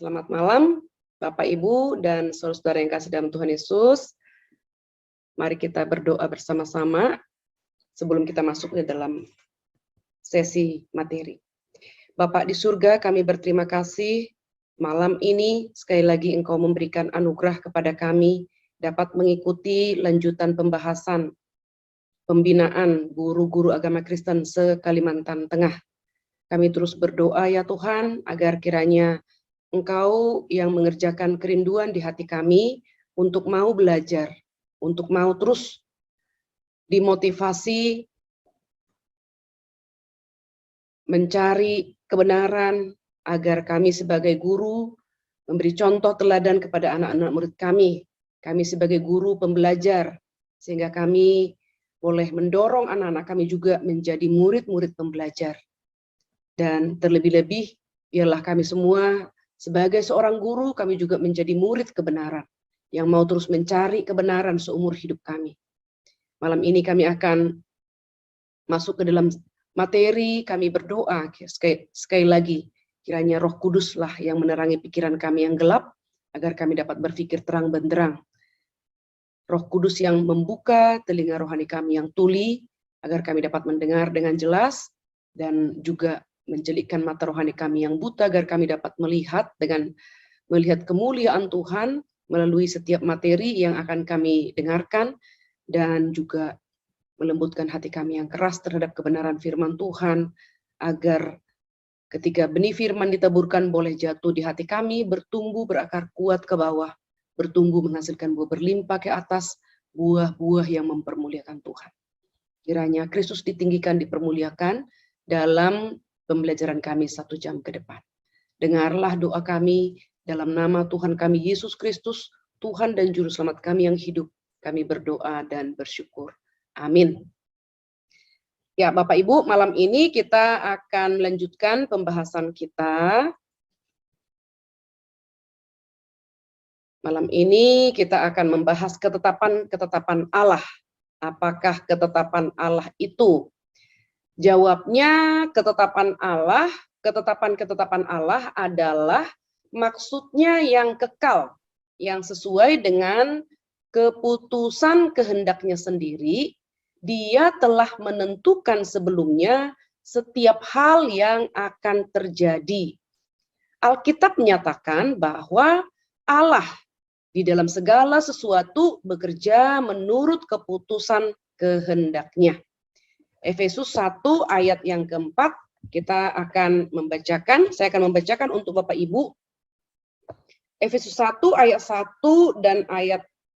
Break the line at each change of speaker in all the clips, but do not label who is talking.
Selamat malam, Bapak, Ibu, dan saudara-saudara yang kasih dalam Tuhan Yesus. Mari kita berdoa bersama-sama sebelum kita masuk ke dalam sesi materi. Bapak di surga, kami berterima kasih malam ini sekali lagi Engkau memberikan anugerah kepada kami dapat mengikuti lanjutan pembahasan pembinaan guru-guru agama Kristen se-Kalimantan Tengah. Kami terus berdoa ya Tuhan agar kiranya Engkau yang mengerjakan kerinduan di hati kami untuk mau belajar, untuk mau terus dimotivasi mencari kebenaran agar kami sebagai guru memberi contoh teladan kepada anak-anak murid kami. Kami sebagai guru pembelajar, sehingga kami boleh mendorong anak-anak kami juga menjadi murid-murid pembelajar. Dan terlebih-lebih, biarlah kami semua sebagai seorang guru, kami juga menjadi murid kebenaran, yang mau terus mencari kebenaran seumur hidup kami. Malam ini kami akan masuk ke dalam materi, kami berdoa, sekali lagi, kiranya Roh Kuduslah yang menerangi pikiran kami yang gelap, agar kami dapat berpikir terang benderang. Roh Kudus yang membuka telinga rohani kami yang tuli, agar kami dapat mendengar dengan jelas, dan juga menjelikkan mata rohani kami yang buta agar kami dapat melihat kemuliaan Tuhan melalui setiap materi yang akan kami dengarkan, dan juga melembutkan hati kami yang keras terhadap kebenaran firman Tuhan agar ketika benih firman ditaburkan boleh jatuh di hati kami, bertumbuh berakar kuat ke bawah, bertumbuh menghasilkan buah berlimpah ke atas, buah-buah yang mempermuliakan Tuhan. Kiranya Kristus ditinggikan, dipermuliakan dalam pembelajaran kami 1 jam ke depan. Dengarlah doa kami dalam nama Tuhan kami Yesus Kristus, Tuhan dan Juru Selamat kami yang hidup. Kami berdoa dan bersyukur. Amin. Ya, Bapak Ibu, malam ini kita akan melanjutkan pembahasan kita. Malam ini kita akan membahas ketetapan Allah. Apakah ketetapan Allah itu? Jawabnya, ketetapan Allah adalah maksudnya yang kekal, yang sesuai dengan keputusan kehendaknya sendiri. Dia telah menentukan sebelumnya setiap hal yang akan terjadi. Alkitab menyatakan bahwa Allah di dalam segala sesuatu bekerja menurut keputusan kehendaknya. Efesus 1 ayat yang keempat, kita akan membacakan, saya akan membacakan untuk Bapak Ibu. Efesus 1 ayat 1 dan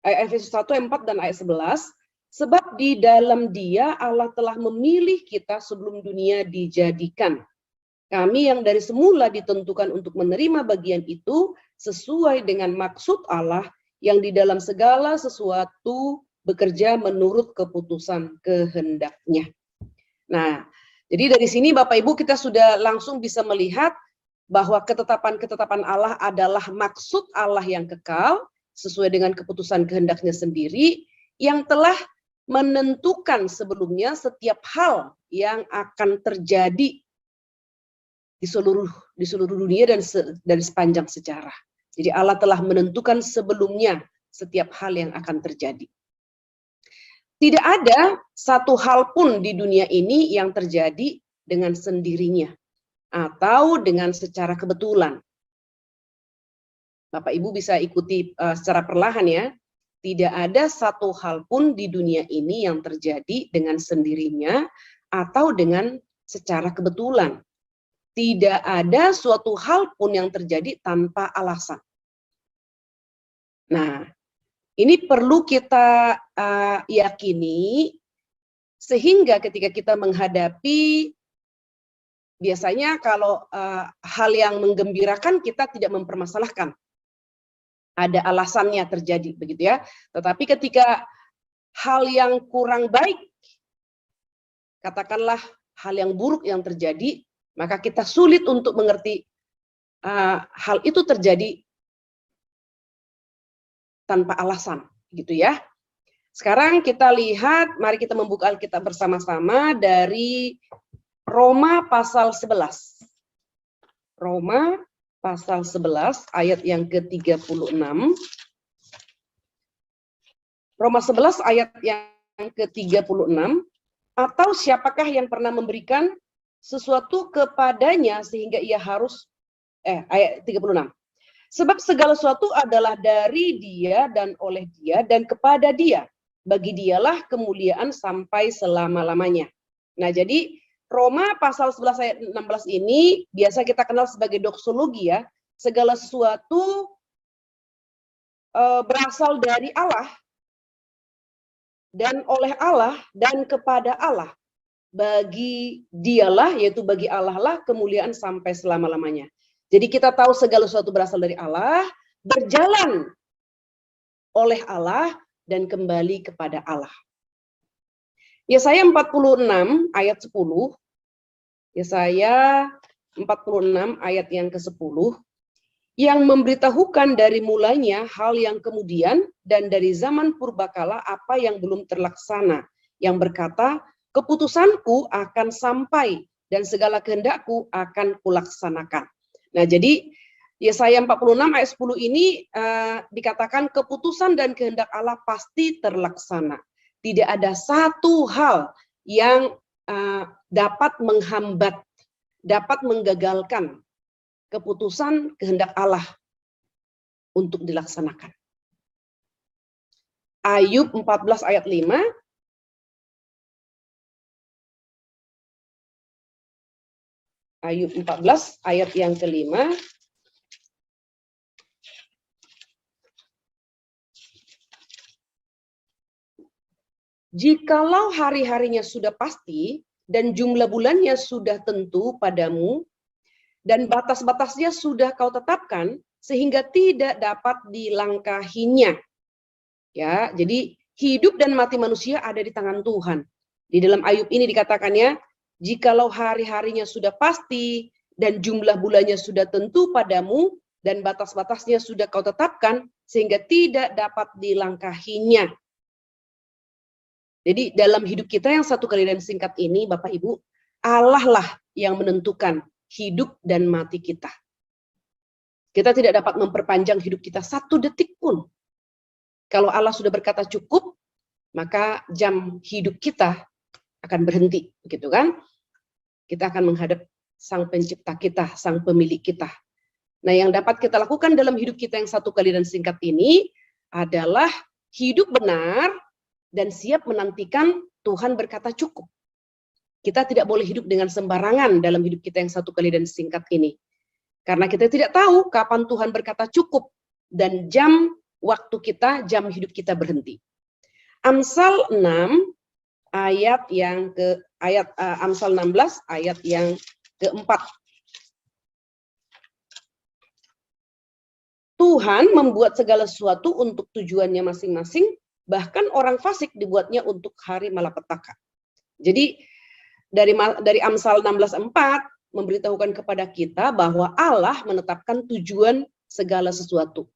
Efesus 1 ayat 4 dan ayat 11. Sebab di dalam Dia Allah telah memilih kita sebelum dunia dijadikan. Kami yang dari semula ditentukan untuk menerima bagian itu sesuai dengan maksud Allah yang di dalam segala sesuatu bekerja menurut keputusan kehendaknya. Nah, jadi dari sini Bapak Ibu kita sudah langsung bisa melihat bahwa ketetapan-ketetapan Allah adalah maksud Allah yang kekal sesuai dengan keputusan kehendaknya sendiri yang telah menentukan sebelumnya setiap hal yang akan terjadi di seluruh dunia dan sepanjang sejarah. Jadi Allah telah menentukan sebelumnya setiap hal yang akan terjadi. Tidak ada satu hal pun di dunia ini yang terjadi dengan sendirinya atau dengan secara kebetulan. Bapak Ibu bisa ikuti secara perlahan ya. Tidak ada satu hal pun di dunia ini yang terjadi dengan sendirinya atau dengan secara kebetulan. Tidak ada suatu hal pun yang terjadi tanpa alasan. Nah, ini perlu kita yakini, sehingga ketika kita menghadapi, biasanya kalau hal yang menggembirakan kita tidak mempermasalahkan. Ada alasannya terjadi, begitu ya. Tetapi ketika hal yang kurang baik, katakanlah hal yang buruk yang terjadi, maka kita sulit untuk mengerti hal itu terjadi tanpa alasan, gitu ya. Sekarang kita lihat, mari kita membuka Alkitab bersama-sama dari Roma pasal 11. Roma pasal 11 ayat yang ke-36. Roma 11 ayat yang ke-36. Atau siapakah yang pernah memberikan sesuatu kepadanya sehingga ia harus ayat 36. Sebab segala sesuatu adalah dari Dia dan oleh Dia dan kepada Dia. Bagi Dialah kemuliaan sampai selama-lamanya. Nah, jadi Roma pasal 11 ayat 16 ini biasa kita kenal sebagai doksologi ya. Segala sesuatu berasal dari Allah dan oleh Allah dan kepada Allah. Bagi Dialah, yaitu bagi Allah lah kemuliaan sampai selama-lamanya. Jadi kita tahu segala sesuatu berasal dari Allah, berjalan oleh Allah, dan kembali kepada Allah. Yesaya 46 ayat 10. Yesaya 46 ayat yang ke-10. Yang memberitahukan dari mulanya hal yang kemudian dan dari zaman purbakala apa yang belum terlaksana. Yang berkata, keputusanku akan sampai dan segala kehendakku akan kulaksanakan. Nah, jadi Yesaya 46 ayat 10 ini dikatakan keputusan dan kehendak Allah pasti terlaksana. Tidak ada satu hal yang dapat menghambat, dapat menggagalkan keputusan kehendak Allah untuk dilaksanakan. Ayub 14 ayat 5. Ayub 14 ayat yang ke-5. Jikalau hari-harinya sudah pasti dan jumlah bulannya sudah tentu padamu dan batas-batasnya sudah kau tetapkan sehingga tidak dapat dilangkahinya. Ya, jadi hidup dan mati manusia ada di tangan Tuhan. Di dalam Ayub ini dikatakannya, jikalau hari-harinya sudah pasti dan jumlah bulannya sudah tentu padamu dan batas-batasnya sudah kau tetapkan sehingga tidak dapat dilangkahinya. Jadi dalam hidup kita yang satu kali dan singkat ini, Bapak Ibu, Allah lah yang menentukan hidup dan mati kita. Kita tidak dapat memperpanjang hidup kita satu detik pun. Kalau Allah sudah berkata cukup, maka jam hidup kita akan berhenti, begitu kan? Kita akan menghadap Sang Pencipta kita, Sang Pemilik kita. Nah, yang dapat kita lakukan dalam hidup kita yang satu kali dan singkat ini adalah hidup benar dan siap menantikan Tuhan berkata cukup. Kita tidak boleh hidup dengan sembarangan dalam hidup kita yang satu kali dan singkat ini. Karena kita tidak tahu kapan Tuhan berkata cukup dan jam waktu kita, jam hidup kita berhenti. Amsal 6 ayat yang Amsal 16 ayat yang keempat. Tuhan membuat segala sesuatu untuk tujuannya masing-masing, bahkan orang fasik dibuatnya untuk hari malapetaka. Jadi dari Amsal 16:4 memberitahukan kepada kita bahwa Allah menetapkan tujuan segala sesuatu.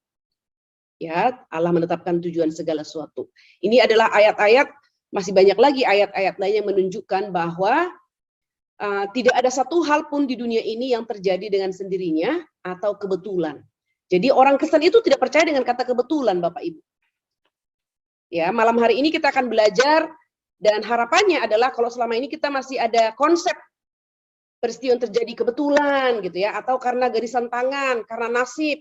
Ya, Allah menetapkan tujuan segala sesuatu. Ini adalah ayat-ayat, masih banyak lagi ayat-ayat lain yang menunjukkan bahwa tidak ada satu hal pun di dunia ini yang terjadi dengan sendirinya atau kebetulan. Jadi orang Kristen itu tidak percaya dengan kata kebetulan, Bapak Ibu. Ya, malam hari ini kita akan belajar dan harapannya adalah kalau selama ini kita masih ada konsep peristiwa yang terjadi kebetulan gitu ya, atau karena garisan tangan, karena nasib.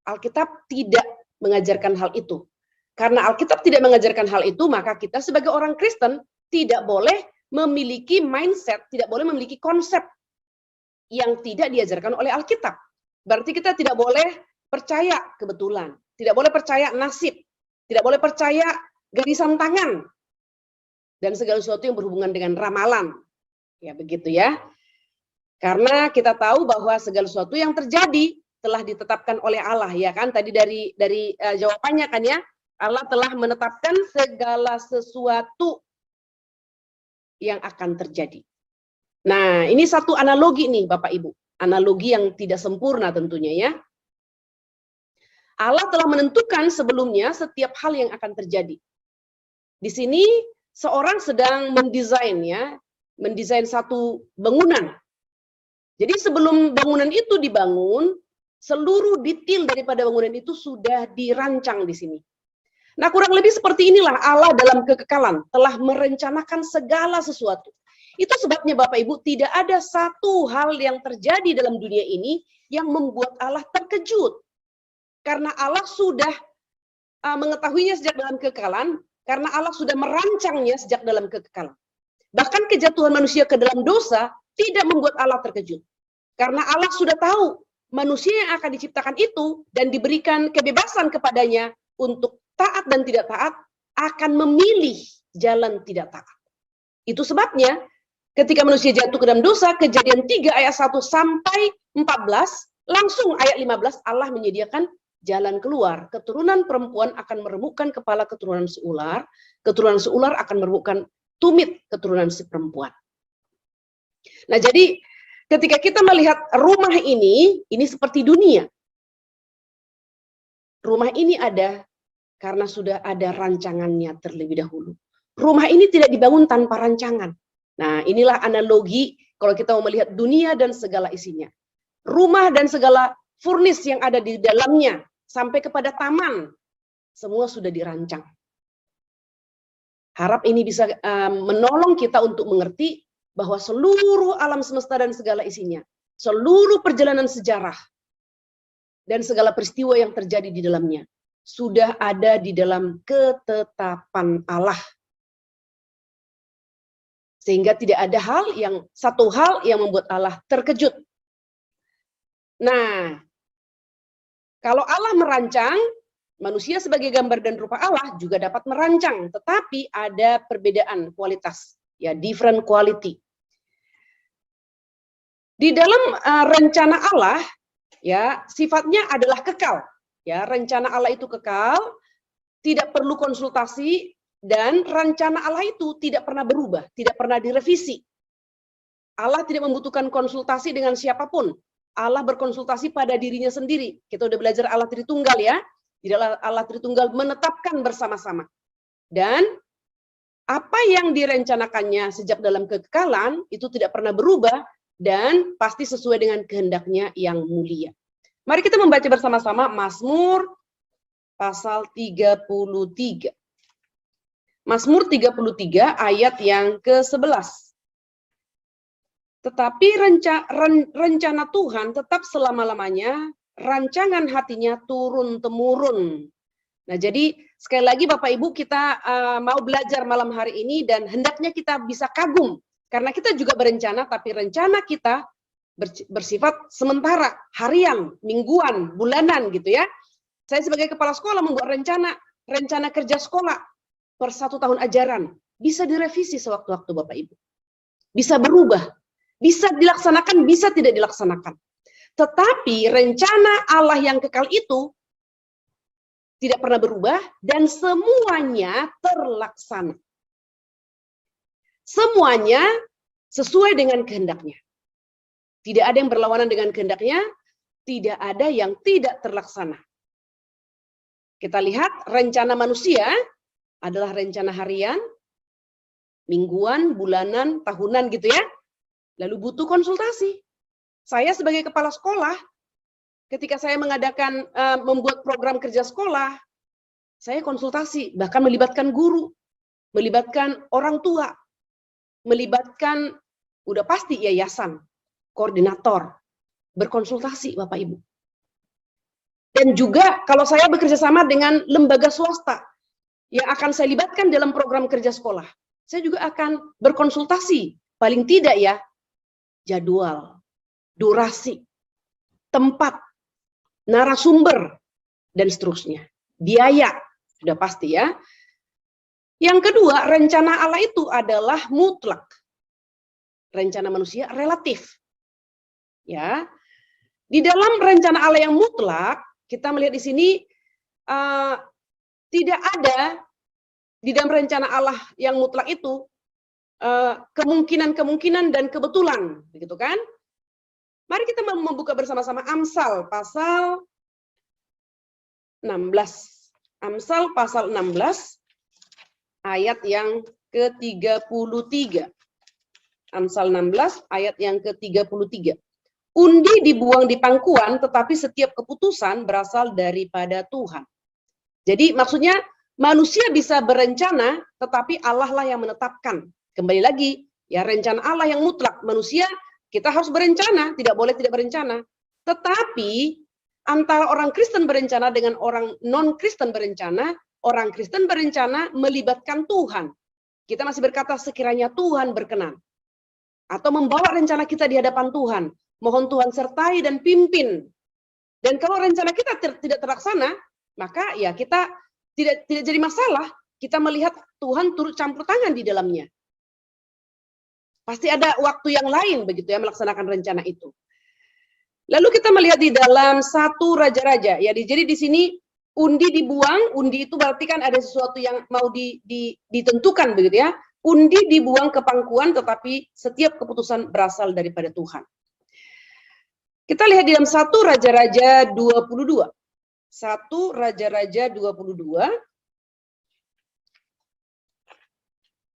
Alkitab tidak mengajarkan hal itu. Karena Alkitab tidak mengajarkan hal itu, maka kita sebagai orang Kristen tidak boleh memiliki mindset, tidak boleh memiliki konsep yang tidak diajarkan oleh Alkitab. Berarti kita tidak boleh percaya kebetulan, tidak boleh percaya nasib, tidak boleh percaya garisan tangan, dan segala sesuatu yang berhubungan dengan ramalan. Ya, begitu ya. Karena kita tahu bahwa segala sesuatu yang terjadi telah ditetapkan oleh Allah, ya kan? Tadi dari jawabannya kan ya, Allah telah menetapkan segala sesuatu yang akan terjadi. Nah, ini satu analogi nih Bapak Ibu. Analogi yang tidak sempurna tentunya ya. Allah telah menentukan sebelumnya setiap hal yang akan terjadi. Di sini seorang sedang mendesain satu bangunan. Jadi sebelum bangunan itu dibangun, Seluruh detail daripada bangunan itu sudah dirancang di sini. Nah, kurang lebih seperti inilah Allah dalam kekekalan telah merencanakan segala sesuatu. Itu sebabnya Bapak Ibu, tidak ada satu hal yang terjadi dalam dunia ini yang membuat Allah terkejut. Karena Allah sudah mengetahuinya sejak dalam kekekalan, karena Allah sudah merancangnya sejak dalam kekekalan. Bahkan kejatuhan manusia ke dalam dosa tidak membuat Allah terkejut. Karena Allah sudah tahu manusia yang akan diciptakan itu dan diberikan kebebasan kepadanya untuk taat dan tidak taat, akan memilih jalan tidak taat. Itu sebabnya ketika manusia jatuh ke dalam dosa, Kejadian 3 ayat 1 sampai 14, langsung ayat 15 Allah menyediakan jalan keluar. Keturunan perempuan akan meremukkan kepala keturunan seular akan meremukkan tumit keturunan si perempuan. Nah, jadi ketika kita melihat rumah ini seperti dunia. Rumah ini ada karena sudah ada rancangannya terlebih dahulu. Rumah ini tidak dibangun tanpa rancangan. Nah, inilah analogi kalau kita mau melihat dunia dan segala isinya. Rumah dan segala furnis yang ada di dalamnya, sampai kepada taman, semua sudah dirancang. Harap ini bisa menolong kita untuk mengerti bahwa seluruh alam semesta dan segala isinya, seluruh perjalanan sejarah, dan segala peristiwa yang terjadi di dalamnya, sudah ada di dalam ketetapan Allah. Sehingga tidak ada satu hal yang membuat Allah terkejut. Nah, kalau Allah merancang, manusia sebagai gambar dan rupa Allah juga dapat merancang, tetapi ada perbedaan kualitas, ya, different quality. Di dalam rencana Allah, ya, sifatnya adalah kekal. Ya, rencana Allah itu kekal, tidak perlu konsultasi, dan rencana Allah itu tidak pernah berubah, tidak pernah direvisi. Allah tidak membutuhkan konsultasi dengan siapapun. Allah berkonsultasi pada dirinya sendiri. Kita udah belajar Allah Tritunggal, ya. Di dalam Allah Tritunggal menetapkan bersama-sama. Dan apa yang direncanakannya sejak dalam kekekalan itu tidak pernah berubah dan pasti sesuai dengan kehendaknya yang mulia. Mari kita membaca bersama-sama Mazmur pasal 33. Mazmur 33 ayat yang ke-11. Tetapi rencana Tuhan tetap selama-lamanya, rancangan hatinya turun-temurun. Nah, jadi sekali lagi Bapak Ibu, kita mau belajar malam hari ini dan hendaknya kita bisa kagum. Karena kita juga berencana, tapi rencana kita bersifat sementara, harian, mingguan, bulanan gitu ya. Saya sebagai kepala sekolah membuat rencana kerja sekolah per 1 tahun ajaran. Bisa direvisi sewaktu-waktu Bapak Ibu. Bisa berubah, bisa dilaksanakan, bisa tidak dilaksanakan. Tetapi rencana Allah yang kekal itu tidak pernah berubah dan semuanya terlaksana. Semuanya sesuai dengan kehendaknya. Tidak ada yang berlawanan dengan kehendaknya, tidak ada yang tidak terlaksana. Kita lihat rencana manusia adalah rencana harian, mingguan, bulanan, tahunan gitu ya. Lalu butuh konsultasi. Saya sebagai kepala sekolah, ketika saya mengadakan membuat program kerja sekolah, saya konsultasi, bahkan melibatkan guru, melibatkan orang tua, melibatkan udah pasti yayasan, koordinator, berkonsultasi Bapak Ibu. Dan juga kalau saya bekerja sama dengan lembaga swasta yang akan saya libatkan dalam program kerja sekolah, saya juga akan berkonsultasi, paling tidak ya, jadwal, durasi, tempat, narasumber, dan seterusnya. Biaya, sudah pasti ya. Yang kedua, rencana Allah itu adalah mutlak. Rencana manusia relatif. Ya. Di dalam rencana Allah yang mutlak, kita melihat di sini tidak ada di dalam rencana Allah yang mutlak itu kemungkinan-kemungkinan dan kebetulan, begitu kan? Mari kita membuka bersama-sama Amsal pasal 16. Amsal pasal 16 ayat yang ke-33. Amsal 16 ayat yang ke-33. Undi dibuang di pangkuan, tetapi setiap keputusan berasal daripada Tuhan. Jadi maksudnya manusia bisa berencana, tetapi Allah lah yang menetapkan. Kembali lagi, ya rencana Allah yang mutlak. Manusia kita harus berencana, tidak boleh tidak berencana. Tetapi antara orang Kristen berencana dengan orang non-Kristen berencana, orang Kristen berencana melibatkan Tuhan. Kita masih berkata sekiranya Tuhan berkenan. Atau membawa rencana kita di hadapan Tuhan. Mohon Tuhan sertai dan pimpin. Dan kalau rencana kita tidak terlaksana, maka ya kita tidak jadi masalah. Kita melihat Tuhan turut campur tangan di dalamnya. Pasti ada waktu yang lain begitu ya melaksanakan rencana itu. Lalu kita melihat di dalam 1 Raja-Raja ya. Jadi di sini undi dibuang, undi itu berarti kan ada sesuatu yang mau ditentukan begitu ya. Undi dibuang ke pangkuan, tetapi setiap keputusan berasal daripada Tuhan. Kita lihat di dalam 1 Raja-Raja 22. 1 Raja-Raja 22.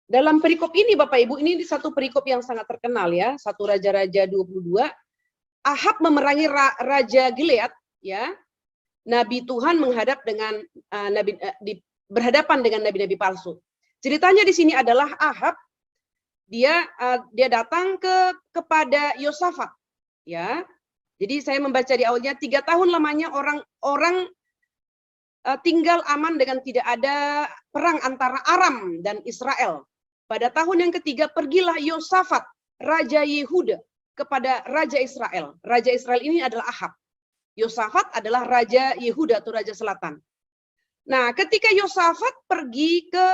Dalam perikop ini Bapak Ibu, ini satu perikop yang sangat terkenal ya. 1 Raja-Raja 22. Ahab memerangi Raja Gilead ya. Nabi Tuhan menghadap dengan berhadapan dengan nabi-nabi palsu. Ceritanya di sini adalah Ahab dia datang kepada Yosafat ya. Jadi saya membaca di awalnya 3 tahun lamanya orang tinggal aman dengan tidak ada perang antara Aram dan Israel. Pada tahun yang ketiga pergilah Yosafat, Raja Yehuda, kepada Raja Israel. Raja Israel ini adalah Ahab. Yosafat adalah Raja Yehuda atau Raja Selatan. Nah, ketika Yosafat pergi ke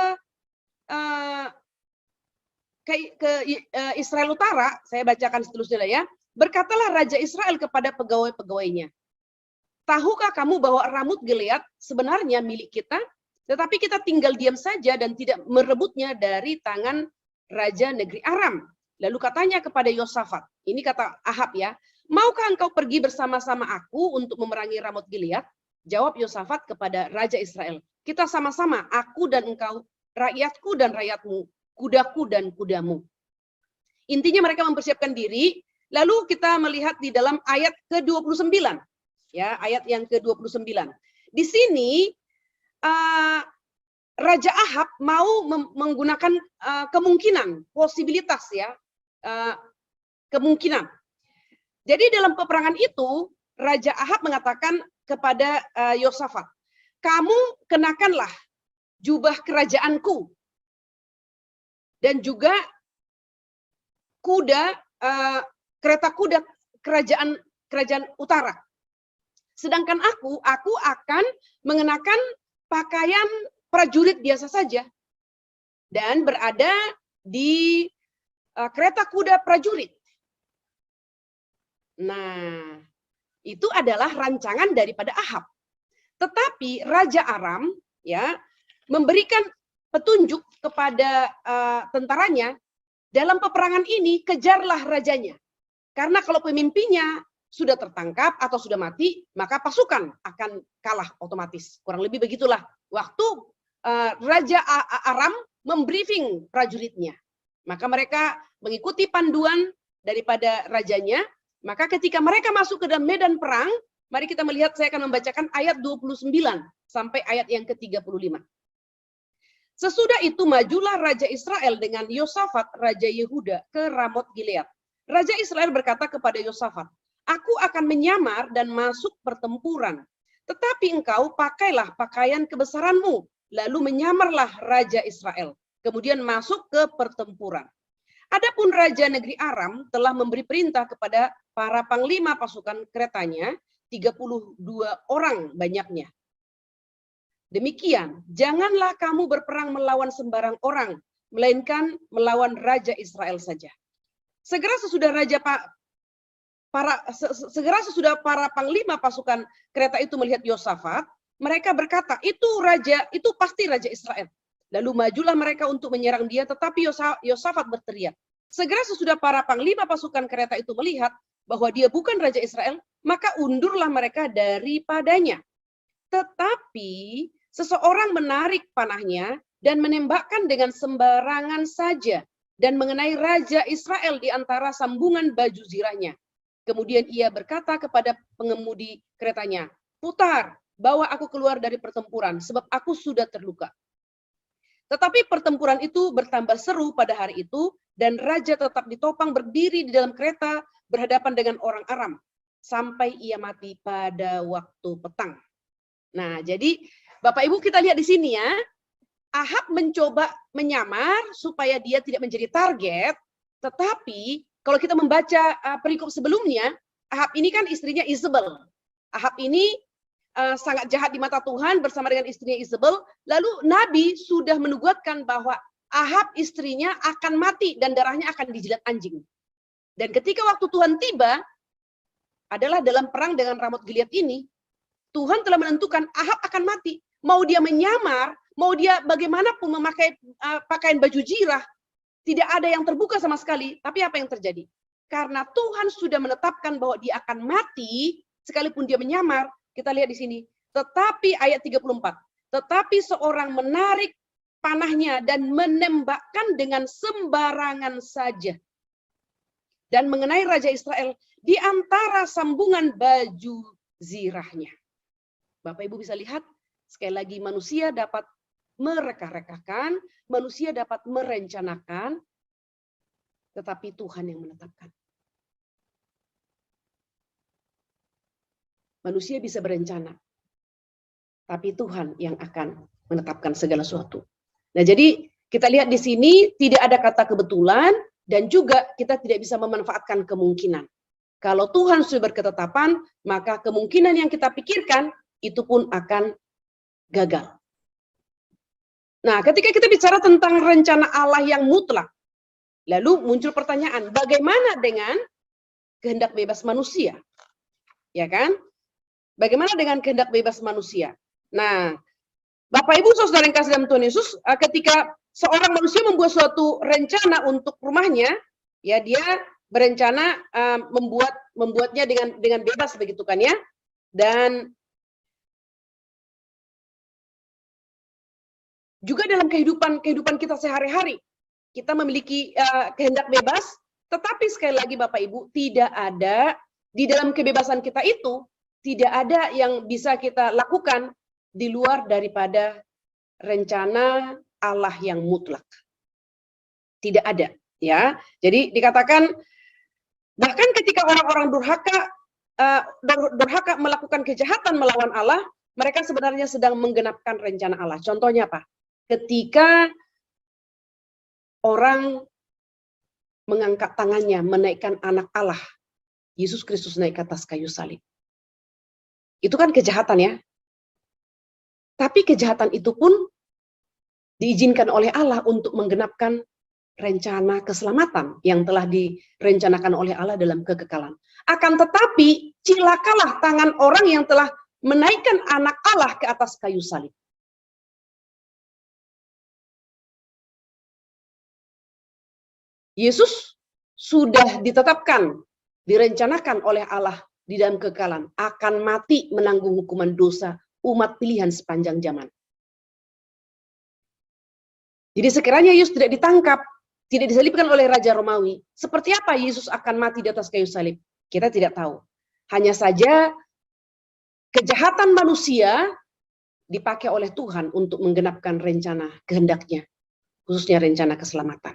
Israel Utara, saya bacakan seterusnya ya. Berkatalah Raja Israel kepada pegawai-pegawainya, tahukah kamu bahwa Ramut Gilead sebenarnya milik kita, tetapi kita tinggal diam saja dan tidak merebutnya dari tangan Raja negeri Aram. Lalu katanya kepada Yosafat, ini kata Ahab ya, maukah engkau pergi bersama-sama aku untuk memerangi Ramut Gilead? Jawab Yosafat kepada Raja Israel, kita sama-sama, aku dan engkau, rakyatku dan rakyatmu, kudaku dan kudamu. Intinya mereka mempersiapkan diri. Lalu kita melihat di dalam ayat ke-29. Ya, ayat yang ke-29. Di sini Raja Ahab mau menggunakan kemungkinan, posibilitas ya. Kemungkinan. Jadi dalam peperangan itu Raja Ahab mengatakan kepada Yosafat, kamu kenakanlah jubah kerajaanku dan juga kereta kuda kerajaan utara. Sedangkan aku akan mengenakan pakaian prajurit biasa saja dan berada di kereta kuda prajurit. Nah, itu adalah rancangan daripada Ahab. Tetapi Raja Aram ya memberikan petunjuk kepada tentaranya, dalam peperangan ini kejarlah rajanya. Karena kalau pemimpinnya sudah tertangkap atau sudah mati, maka pasukan akan kalah otomatis. Kurang lebih begitulah waktu Raja Aram membriefing prajuritnya. Maka mereka mengikuti panduan daripada rajanya. Maka ketika mereka masuk ke dalam medan perang, mari kita melihat, saya akan membacakan ayat 29 sampai ayat yang ke-35. Sesudah itu majulah Raja Israel dengan Yosafat, Raja Yehuda, ke Ramot Gilead. Raja Israel berkata kepada Yosafat, aku akan menyamar dan masuk pertempuran. Tetapi engkau pakailah pakaian kebesaranmu, lalu menyamarlah Raja Israel. Kemudian masuk ke pertempuran. Adapun Raja negeri Aram telah memberi perintah kepada para panglima pasukan keretanya, 32 orang banyaknya. Demikian, janganlah kamu berperang melawan sembarang orang, melainkan melawan Raja Israel saja. Segera sesudah para panglima pasukan kereta itu melihat Yosafat, mereka berkata, itu pasti Raja Israel. Lalu majulah mereka untuk menyerang dia, tetapi Yosafat berteriak. Segera sesudah para panglima pasukan kereta itu melihat bahwa dia bukan Raja Israel, maka undurlah mereka daripadanya. Tetapi seseorang menarik panahnya dan menembakkan dengan sembarangan saja dan mengenai Raja Israel di antara sambungan baju zirahnya. Kemudian ia berkata kepada pengemudi keretanya, "Putar, bawa aku keluar dari pertempuran, sebab aku sudah terluka." Tetapi pertempuran itu bertambah seru pada hari itu, dan raja tetap ditopang berdiri di dalam kereta berhadapan dengan orang Aram, sampai ia mati pada waktu petang. Nah, jadi Bapak Ibu kita lihat di sini ya, Ahab mencoba menyamar supaya dia tidak menjadi target, tetapi kalau kita membaca perikop sebelumnya, Ahab ini kan istrinya Isabel. Ahab ini sangat jahat di mata Tuhan bersama dengan istrinya Isabel. Lalu Nabi sudah menubuatkan bahwa Ahab istrinya akan mati dan darahnya akan dijilat anjing. Dan ketika waktu Tuhan tiba, adalah dalam perang dengan Ramot Gilead ini, Tuhan telah menentukan Ahab akan mati. Mau dia menyamar, mau dia bagaimanapun memakai pakaian baju jirah, tidak ada yang terbuka sama sekali. Tapi apa yang terjadi? Karena Tuhan sudah menetapkan bahwa dia akan mati, sekalipun dia menyamar, kita lihat di sini. Tetapi ayat 34, tetapi seorang menarik panahnya dan menembakkan dengan sembarangan saja. Dan mengenai Raja Israel di antara sambungan baju zirahnya. Bapak Ibu bisa lihat, sekali lagi manusia dapat mereka-rekakan, manusia dapat merencanakan, tetapi Tuhan yang menetapkan. Manusia bisa berencana, tapi Tuhan yang akan menetapkan segala sesuatu. Nah, jadi kita lihat di sini tidak ada kata kebetulan, dan juga kita tidak bisa memanfaatkan kemungkinan. Kalau Tuhan sudah berketetapan, maka kemungkinan yang kita pikirkan itu pun akan gagal. Nah, ketika kita bicara tentang rencana Allah yang mutlak, lalu muncul pertanyaan, bagaimana dengan kehendak bebas manusia? Ya kan? Bagaimana dengan kehendak bebas manusia? Nah, Bapak Ibu Saudara yang kasih dalam Tuhan Yesus, ketika seorang manusia membuat suatu rencana untuk rumahnya, ya dia berencana membuatnya dengan bebas begitu kan ya. Dan juga dalam kehidupan kita sehari-hari, kita memiliki kehendak bebas, tetapi sekali lagi Bapak Ibu, tidak ada di dalam kebebasan kita itu, tidak ada yang bisa kita lakukan di luar daripada rencana Allah yang mutlak. Tidak ada, ya. Jadi dikatakan bahkan ketika orang-orang durhaka melakukan kejahatan melawan Allah, mereka sebenarnya sedang menggenapkan rencana Allah. Contohnya apa? Ketika orang mengangkat tangannya menaikkan anak Allah, Yesus Kristus naik ke atas kayu salib. Itu kan kejahatan ya. Tapi kejahatan itu pun diizinkan oleh Allah untuk menggenapkan rencana keselamatan yang telah direncanakan oleh Allah dalam kekekalan. Akan tetapi, cilakalah tangan orang yang telah menaikkan anak Allah ke atas kayu salib. Yesus sudah ditetapkan, direncanakan oleh Allah di dalam kekekalan, akan mati menanggung hukuman dosa umat pilihan sepanjang zaman. Jadi sekiranya Yesus tidak ditangkap, tidak disalibkan oleh Raja Romawi, seperti apa Yesus akan mati di atas kayu salib? Kita tidak tahu. Hanya saja kejahatan manusia dipakai oleh Tuhan untuk menggenapkan rencana kehendaknya, khususnya rencana keselamatan.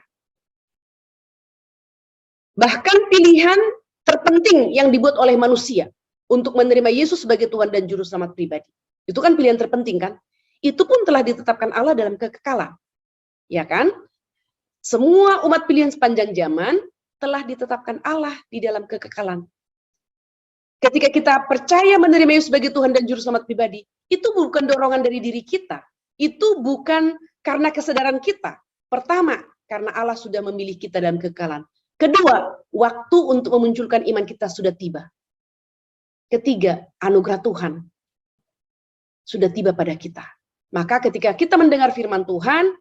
Bahkan pilihan terpenting yang dibuat oleh manusia untuk menerima Yesus sebagai Tuhan dan Juru Selamat pribadi. Itu kan pilihan terpenting kan? Itu pun telah ditetapkan Allah dalam kekekalan. Ya kan? Semua umat pilihan sepanjang zaman telah ditetapkan Allah di dalam kekekalan. Ketika kita percaya menerima Yesus sebagai Tuhan dan Juru Selamat pribadi, itu bukan dorongan dari diri kita. Itu bukan karena kesadaran kita. Pertama, karena Allah sudah memilih kita dalam kekekalan. Kedua, waktu untuk memunculkan iman kita sudah tiba. Ketiga, anugerah Tuhan sudah tiba pada kita. Maka ketika kita mendengar firman Tuhan,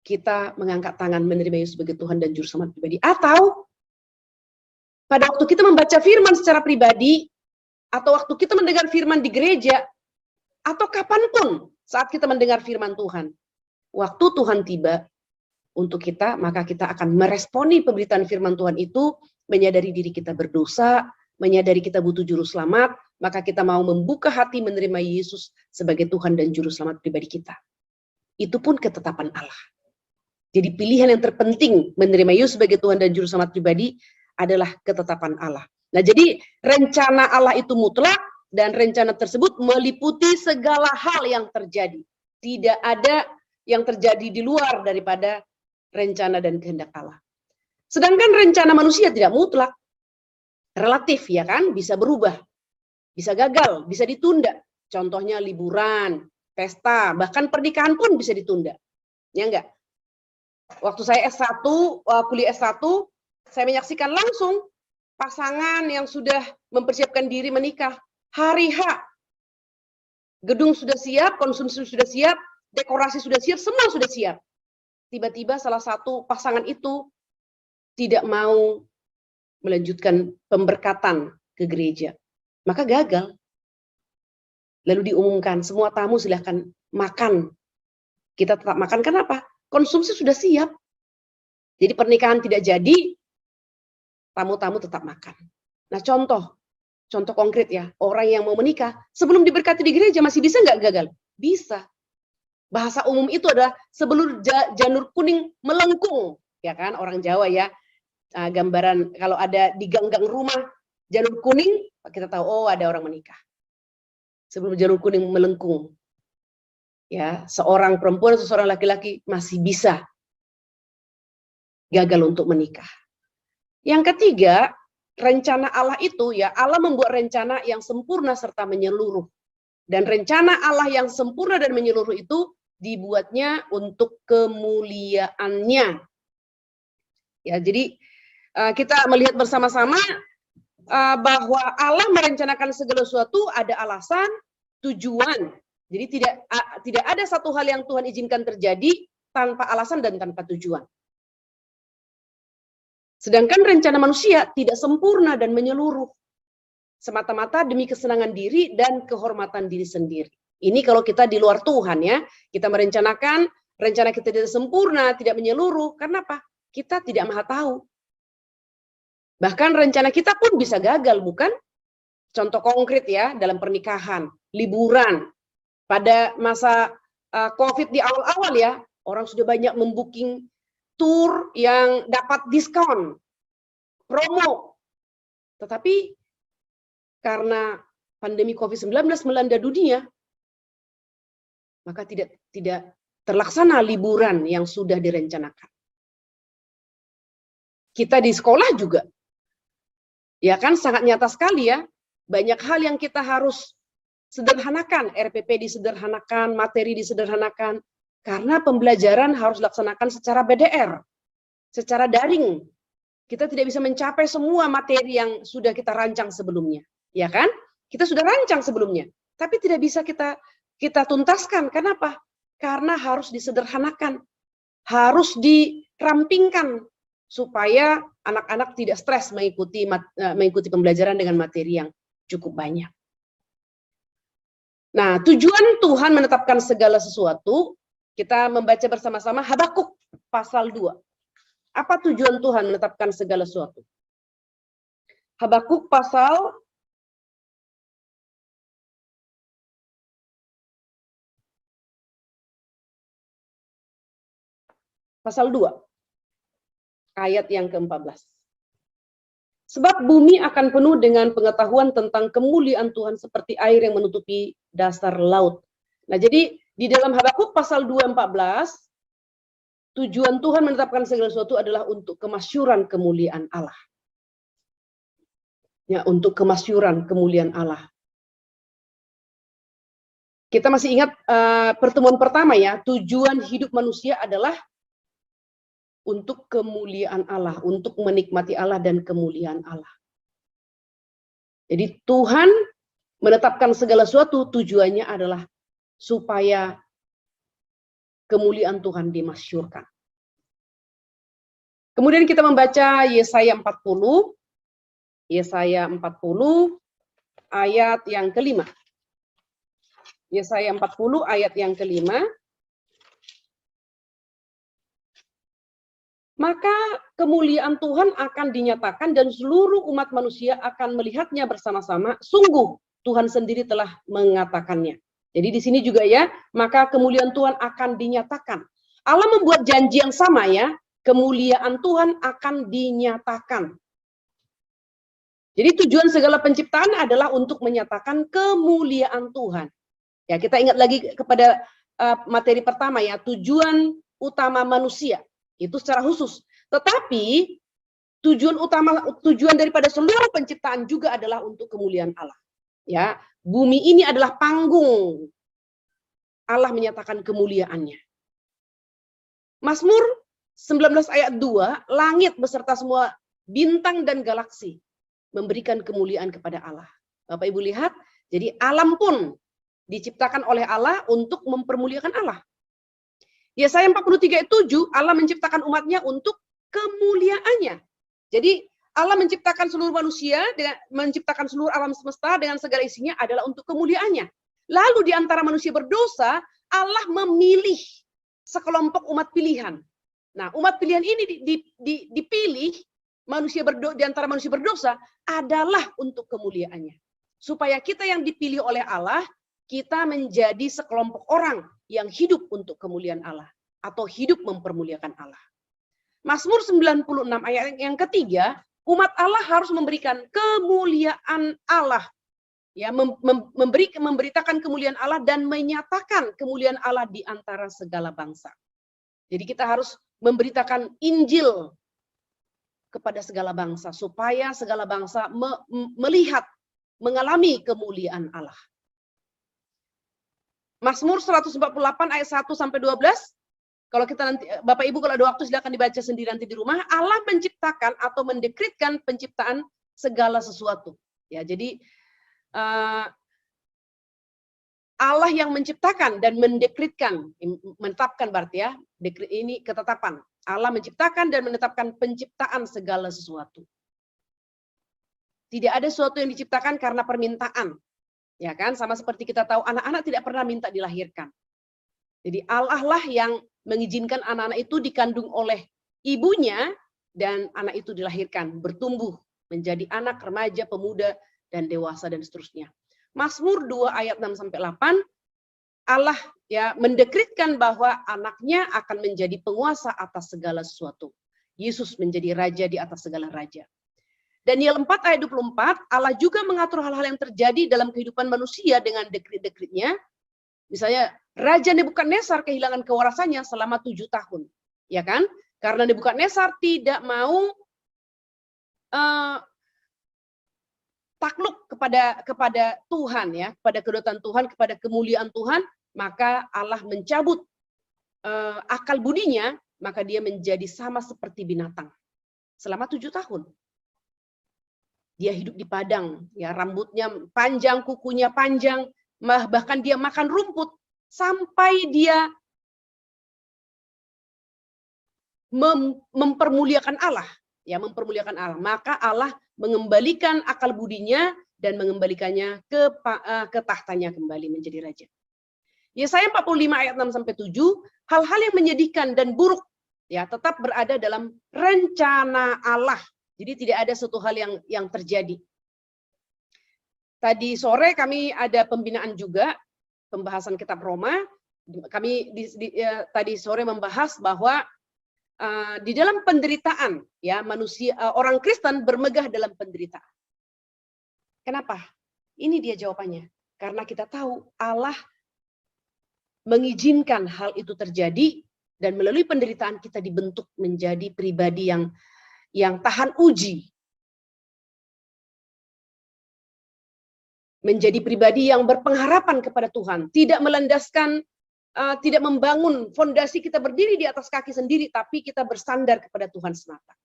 kita mengangkat tangan menerima Yesus sebagai Tuhan dan Juru Selamat pribadi. Atau pada waktu kita membaca firman secara pribadi, atau waktu kita mendengar firman di gereja, atau kapanpun saat kita mendengar firman Tuhan, waktu Tuhan tiba untuk kita, maka kita akan meresponi pemberitaan firman Tuhan itu menyadari diri kita berdosa, menyadari kita butuh juru selamat, maka kita mau membuka hati menerima Yesus sebagai Tuhan dan juru selamat pribadi kita. Itu pun ketetapan Allah. Jadi pilihan yang terpenting menerima Yesus sebagai Tuhan dan juru selamat pribadi adalah ketetapan Allah. Nah, jadi rencana Allah itu mutlak dan rencana tersebut meliputi segala hal yang terjadi. Tidak ada yang terjadi di luar daripada rencana dan kehendak Allah. Sedangkan rencana manusia tidak mutlak. Relatif, ya kan? Bisa berubah. Bisa gagal, bisa ditunda. Contohnya liburan, pesta, bahkan pernikahan pun bisa ditunda. Ya enggak? Waktu saya S1, kuliah S1, saya menyaksikan langsung pasangan yang sudah mempersiapkan diri menikah. Hari H, gedung sudah siap, konsumsi sudah siap, dekorasi sudah siap, semua sudah siap. Tiba-tiba salah satu pasangan itu tidak mau melanjutkan pemberkatan ke gereja. Maka gagal. Lalu diumumkan, semua tamu silahkan makan. Kita tetap makan, kenapa? Konsumsi sudah siap. Jadi pernikahan tidak jadi, tamu-tamu tetap makan. Nah, contoh konkret ya, orang yang mau menikah, sebelum diberkati di gereja masih bisa nggak gagal? Bisa. Bahasa umum itu adalah sebelum janur kuning melengkung, ya kan? Orang Jawa ya, gambaran kalau ada di gang-gang rumah janur kuning, kita tahu oh ada orang menikah. Sebelum janur kuning melengkung, ya seorang perempuan atau seorang laki-laki masih bisa gagal untuk menikah. Yang ketiga, rencana Allah itu ya, Allah membuat rencana yang sempurna serta menyeluruh. Dan rencana Allah yang sempurna dan menyeluruh itu dibuatnya untuk kemuliaannya. Ya, jadi kita melihat bersama-sama bahwa Allah merencanakan segala sesuatu ada alasan, tujuan. Jadi tidak ada satu hal yang Tuhan izinkan terjadi tanpa alasan dan tanpa tujuan. Sedangkan rencana manusia tidak sempurna dan menyeluruh. Semata-mata demi kesenangan diri dan kehormatan diri sendiri. Ini kalau kita di luar Tuhan ya, kita merencanakan, rencana kita tidak sempurna, tidak menyeluruh. Karena apa? Kita tidak maha tahu. Bahkan rencana kita pun bisa gagal, bukan? Contoh konkret ya, dalam pernikahan, liburan. Pada masa COVID di awal-awal ya, orang sudah banyak membooking tour yang dapat diskon, promo. Tetapi karena pandemi COVID-19 melanda dunia, maka tidak terlaksana liburan yang sudah direncanakan. Kita di sekolah juga, ya kan sangat nyata sekali ya, banyak hal yang kita harus sederhanakan, RPP disederhanakan, materi disederhanakan, karena pembelajaran harus dilaksanakan secara BDR, secara daring. Kita tidak bisa mencapai semua materi yang sudah kita rancang sebelumnya, ya kan? Kita sudah rancang sebelumnya, tapi tidak bisa kita tuntaskan. Kenapa? Karena harus disederhanakan, harus dirampingkan supaya anak-anak tidak stres mengikuti pembelajaran dengan materi yang cukup banyak. Nah, tujuan Tuhan menetapkan segala sesuatu, kita membaca bersama-sama Habakuk pasal 2. Apa tujuan Tuhan menetapkan segala sesuatu? Habakuk pasal 2, ayat yang ke-14. Sebab bumi akan penuh dengan pengetahuan tentang kemuliaan Tuhan seperti air yang menutupi dasar laut. Nah, jadi di dalam Habakuk pasal 2:14, tujuan Tuhan menetapkan segala sesuatu adalah untuk kemasyhuran kemuliaan Allah. Ya, untuk kemasyhuran kemuliaan Allah. Kita masih ingat pertemuan pertama ya, tujuan hidup manusia adalah untuk kemuliaan Allah, untuk menikmati Allah dan kemuliaan Allah. Jadi Tuhan menetapkan segala sesuatu, tujuannya adalah supaya kemuliaan Tuhan dimasyhurkan. Kemudian kita membaca Yesaya 40, Yesaya 40 ayat yang ke-5. Yesaya 40 ayat yang ke-5. maka kemuliaan Tuhan akan dinyatakan dan seluruh umat manusia akan melihatnya bersama-sama. Sungguh Tuhan sendiri telah mengatakannya. Jadi di sini juga ya, maka kemuliaan Tuhan akan dinyatakan. Allah membuat janji yang sama ya, kemuliaan Tuhan akan dinyatakan. Jadi tujuan segala penciptaan adalah untuk menyatakan kemuliaan Tuhan. Ya, kita ingat lagi kepada materi pertama ya, tujuan utama manusia itu secara khusus. Tetapi tujuan daripada seluruh penciptaan juga adalah untuk kemuliaan Allah. Ya, bumi ini adalah panggung Allah menyatakan kemuliaannya. Mazmur 19 ayat 2, langit beserta semua bintang dan galaksi memberikan kemuliaan kepada Allah. Bapak Ibu lihat, jadi alam pun diciptakan oleh Allah untuk mempermuliakan Allah. Yesaya 43 ayat 7, Allah menciptakan umatnya untuk kemuliaannya. Jadi Allah menciptakan seluruh manusia, menciptakan seluruh alam semesta dengan segala isinya adalah untuk kemuliaannya. Lalu di antara manusia berdosa, Allah memilih sekelompok umat pilihan. Nah, umat pilihan ini dipilih di antara manusia berdosa adalah untuk kemuliaannya. Supaya kita yang dipilih oleh Allah, kita menjadi sekelompok orang yang hidup untuk kemuliaan Allah atau hidup mempermuliakan Allah. Mazmur 96 ayat yang ketiga, umat Allah harus memberikan kemuliaan Allah. Ya, memberitakan kemuliaan Allah dan menyatakan kemuliaan Allah di antara segala bangsa. Jadi kita harus memberitakan Injil kepada segala bangsa supaya segala bangsa melihat, mengalami kemuliaan Allah. Mazmur 148 ayat 1 sampai 12. Kalau kita nanti, Bapak Ibu kalau ada waktu silakan dibaca sendiri nanti di rumah. Allah menciptakan atau mendekritkan penciptaan segala sesuatu. Ya, jadi Allah yang menciptakan dan mendekritkan, menetapkan berarti ya, dekrit ini ketetapan. Allah menciptakan dan menetapkan penciptaan segala sesuatu. Tidak ada sesuatu yang diciptakan karena permintaan. Ya kan, sama seperti kita tahu anak-anak tidak pernah minta dilahirkan. Jadi Allah lah yang mengizinkan anak-anak itu dikandung oleh ibunya dan anak itu dilahirkan, bertumbuh menjadi anak, remaja, pemuda, dan dewasa dan seterusnya. Mazmur 2 ayat 6 sampai 8, Allah ya mendekritkan bahwa anaknya akan menjadi penguasa atas segala sesuatu. Yesus menjadi raja di atas segala raja. Daniel 4 ayat 24, Allah juga mengatur hal-hal yang terjadi dalam kehidupan manusia dengan dekrit-dekritnya. Misalnya, Raja Nebukadnezar kehilangan kewarasannya selama 7 tahun. Ya kan? Karena Nebukadnezar tidak mau takluk kepada Tuhan, ya, kepada kedaulatan Tuhan, kepada kemuliaan Tuhan, maka Allah mencabut akal budinya, maka dia menjadi sama seperti binatang. Selama 7 tahun. Dia hidup di padang, ya, rambutnya panjang, kukunya panjang, bahkan dia makan rumput sampai dia mempermuliakan Allah, ya, mempermuliakan Allah. Maka Allah mengembalikan akal budinya dan mengembalikannya ke tahtanya kembali menjadi raja. Yesaya 45 ayat 6 sampai 7, hal-hal yang menyedihkan dan buruk ya tetap berada dalam rencana Allah. Jadi tidak ada suatu hal yang terjadi. Tadi sore kami ada pembinaan juga, pembahasan kitab Roma. Kami tadi sore membahas bahwa di dalam penderitaan, ya, manusia, orang Kristen bermegah dalam penderitaan. Kenapa? Ini dia jawabannya. Karena kita tahu Allah mengizinkan hal itu terjadi dan melalui penderitaan kita dibentuk menjadi pribadi yang tahan uji. Menjadi pribadi yang berpengharapan kepada Tuhan, tidak melandaskan, tidak membangun fondasi kita berdiri di atas kaki sendiri, tapi kita bersandar kepada Tuhan semata.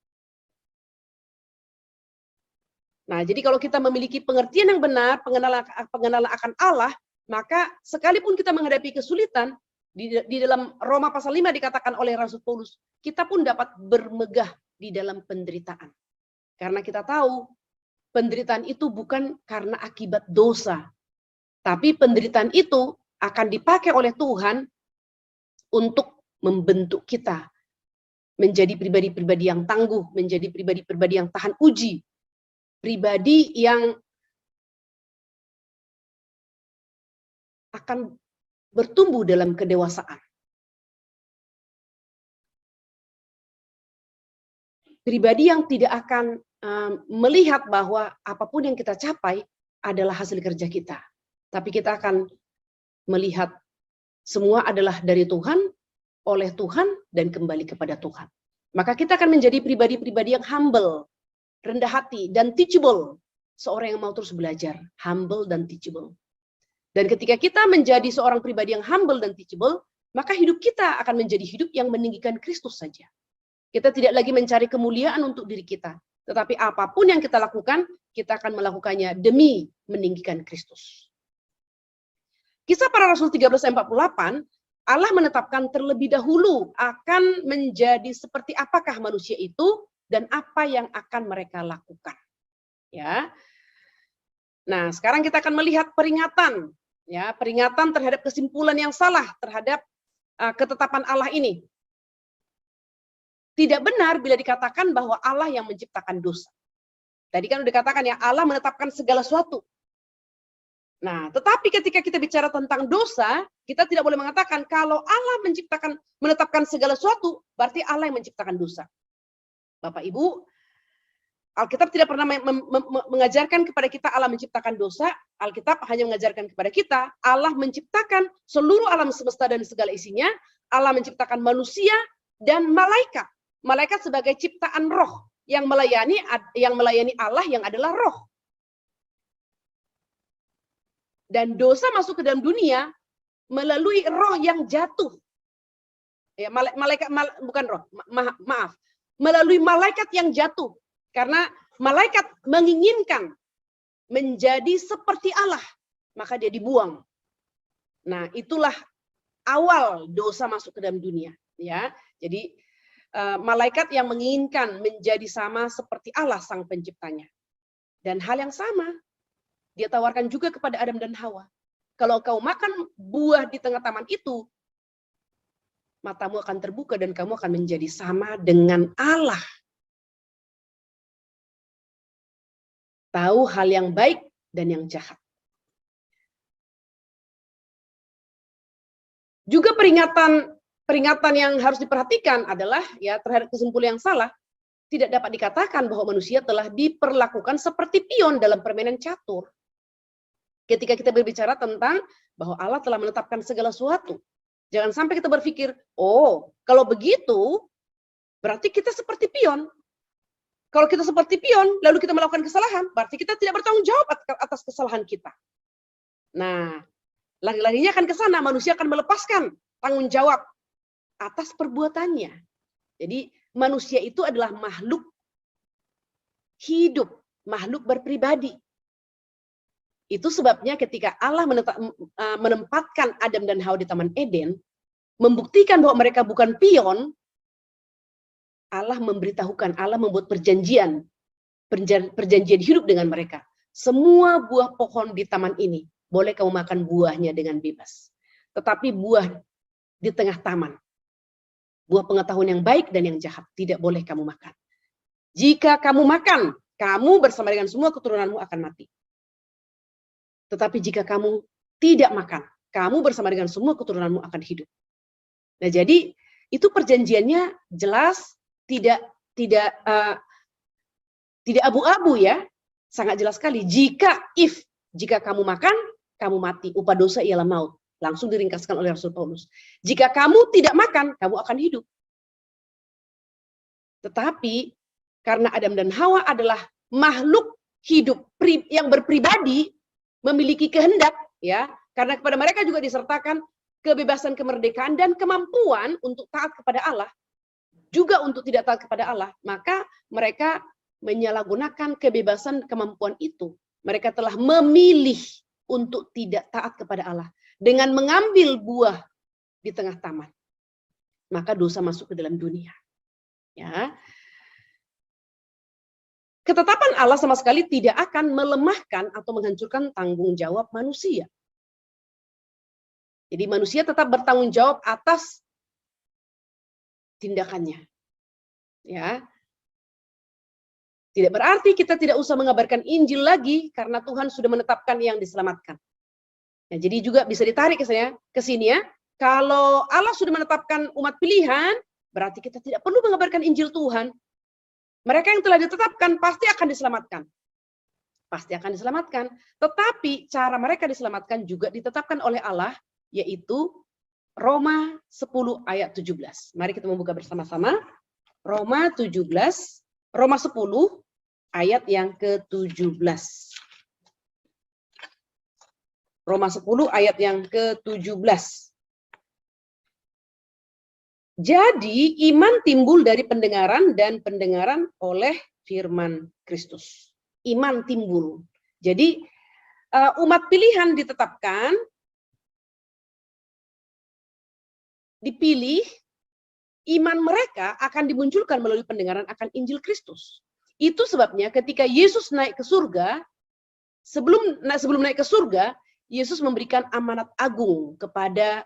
Nah, jadi kalau kita memiliki pengertian yang benar, pengenalan akan Allah, maka sekalipun kita menghadapi kesulitan, di dalam Roma pasal 5 dikatakan oleh Rasul Paulus, kita pun dapat bermegah di dalam penderitaan. Karena kita tahu, penderitaan itu bukan karena akibat dosa, tapi penderitaan itu akan dipakai oleh Tuhan untuk membentuk kita menjadi pribadi-pribadi yang tangguh, menjadi pribadi-pribadi yang tahan uji, pribadi yang akan bertumbuh dalam kedewasaan. Pribadi yang tidak akan melihat bahwa apapun yang kita capai adalah hasil kerja kita. Tapi kita akan melihat semua adalah dari Tuhan, oleh Tuhan, dan kembali kepada Tuhan. Maka kita akan menjadi pribadi-pribadi yang humble, rendah hati, dan teachable. Seorang yang mau terus belajar, humble dan teachable. Dan ketika kita menjadi seorang pribadi yang humble dan teachable, maka hidup kita akan menjadi hidup yang meninggikan Kristus saja. Kita tidak lagi mencari kemuliaan untuk diri kita. Tetapi apapun yang kita lakukan, kita akan melakukannya demi meninggikan Kristus. Kisah Para Rasul 13:48, Allah menetapkan terlebih dahulu akan menjadi seperti apakah manusia itu dan apa yang akan mereka lakukan. Ya. Nah, sekarang kita akan melihat peringatan, ya, peringatan terhadap kesimpulan yang salah terhadap ketetapan Allah ini. Tidak benar bila dikatakan bahwa Allah yang menciptakan dosa. Tadi kan udah dikatakan ya, Allah menetapkan segala sesuatu. Nah, tetapi ketika kita bicara tentang dosa, kita tidak boleh mengatakan kalau Allah menetapkan segala sesuatu, berarti Allah yang menciptakan dosa. Bapak Ibu, Alkitab tidak pernah mengajarkan kepada kita Allah menciptakan dosa. Alkitab hanya mengajarkan kepada kita Allah menciptakan seluruh alam semesta dan segala isinya. Allah menciptakan manusia dan malaikat. Malaikat sebagai ciptaan roh yang melayani Allah yang adalah roh. Dan dosa masuk ke dalam dunia melalui roh yang jatuh. Ya, melalui malaikat yang jatuh. Karena malaikat menginginkan menjadi seperti Allah, maka dia dibuang. Nah, itulah awal dosa masuk ke dalam dunia. Ya, jadi malaikat yang menginginkan menjadi sama seperti Allah sang penciptanya. Dan hal yang sama dia tawarkan juga kepada Adam dan Hawa. Kalau kau makan buah di tengah taman itu, matamu akan terbuka dan kamu akan menjadi sama dengan Allah. Tahu hal yang baik dan yang jahat. Juga peringatan yang harus diperhatikan adalah ya terhadap kesimpulan yang salah, tidak dapat dikatakan bahwa manusia telah diperlakukan seperti pion dalam permainan catur. Ketika kita berbicara tentang bahwa Allah telah menetapkan segala sesuatu. Jangan sampai kita berpikir, oh, kalau begitu, berarti kita seperti pion. Kalau kita seperti pion, lalu kita melakukan kesalahan, berarti kita tidak bertanggung jawab atas kesalahan kita. Nah, lari-larinya akan ke sana, manusia akan melepaskan tanggung jawab atas perbuatannya. Jadi, manusia itu adalah makhluk hidup, makhluk berpribadi. Itu sebabnya ketika Allah menempatkan Adam dan Hawa di Taman Eden, membuktikan bahwa mereka bukan pion, Allah memberitahukan, Allah membuat perjanjian hidup dengan mereka. Semua buah pohon di taman ini, boleh kamu makan buahnya dengan bebas. Tetapi buah di tengah taman, buah pengetahuan yang baik dan yang jahat, tidak boleh kamu makan. Jika kamu makan, kamu bersama dengan semua keturunanmu akan mati. Tetapi jika kamu tidak makan, kamu bersama dengan semua keturunanmu akan hidup. Nah, jadi itu perjanjiannya jelas, tidak abu-abu ya, sangat jelas sekali. Jika kamu makan, kamu mati. Upah dosa ialah maut. Langsung diringkaskan oleh Rasul Paulus. Jika kamu tidak makan, kamu akan hidup. Tetapi karena Adam dan Hawa adalah makhluk hidup yang berpribadi, memiliki kehendak, ya, karena kepada mereka juga disertakan kebebasan, kemerdekaan, dan kemampuan untuk taat kepada Allah, juga untuk tidak taat kepada Allah, maka mereka menyalahgunakan kebebasan kemampuan itu. Mereka telah memilih untuk tidak taat kepada Allah dengan mengambil buah di tengah taman. Maka dosa masuk ke dalam dunia. Ya. Ketetapan Allah sama sekali tidak akan melemahkan atau menghancurkan tanggung jawab manusia. Jadi manusia tetap bertanggung jawab atas tindakannya. Ya. Tidak berarti kita tidak usah mengabarkan Injil lagi karena Tuhan sudah menetapkan yang diselamatkan. Nah, jadi juga bisa ditarik ke sini ya. Kalau Allah sudah menetapkan umat pilihan, berarti kita tidak perlu mengabarkan Injil Tuhan. Mereka yang telah ditetapkan pasti akan diselamatkan. Pasti akan diselamatkan. Tetapi cara mereka diselamatkan juga ditetapkan oleh Allah, yaitu Roma 10 ayat 17. Mari kita membuka bersama-sama. Roma 10 ayat yang ke-17. Roma 10 ayat yang ke-17. Jadi iman timbul dari pendengaran dan pendengaran oleh firman Kristus. Iman timbul. Jadi umat pilihan ditetapkan, dipilih, iman mereka akan dimunculkan melalui pendengaran akan Injil Kristus. Itu sebabnya ketika Yesus naik ke surga, sebelum naik ke surga, Yesus memberikan amanat agung kepada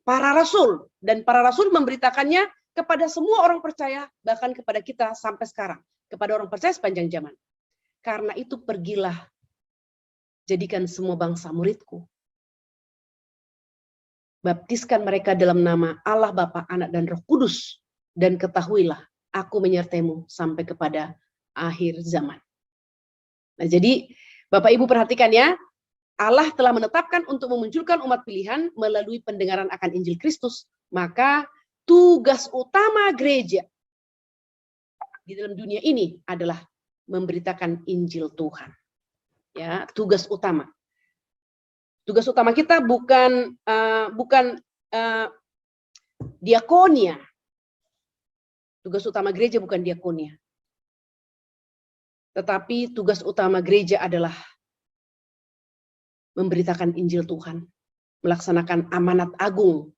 para rasul, dan para rasul memberitakannya kepada semua orang percaya, bahkan kepada kita sampai sekarang, kepada orang percaya sepanjang zaman. Karena itu pergilah, jadikan semua bangsa muridku. Baptiskan mereka dalam nama Allah Bapa, Anak, dan Roh Kudus, dan ketahuilah, aku menyertaimu sampai kepada akhir zaman. Nah, jadi Bapak Ibu perhatikan ya, Allah telah menetapkan untuk memunculkan umat pilihan melalui pendengaran akan Injil Kristus. Maka tugas utama gereja di dalam dunia ini adalah memberitakan Injil Tuhan. Ya, tugas utama. Tugas utama kita bukan diakonia. Tugas utama gereja bukan diakonia. Tetapi tugas utama gereja adalah memberitakan Injil Tuhan, melaksanakan amanat agung,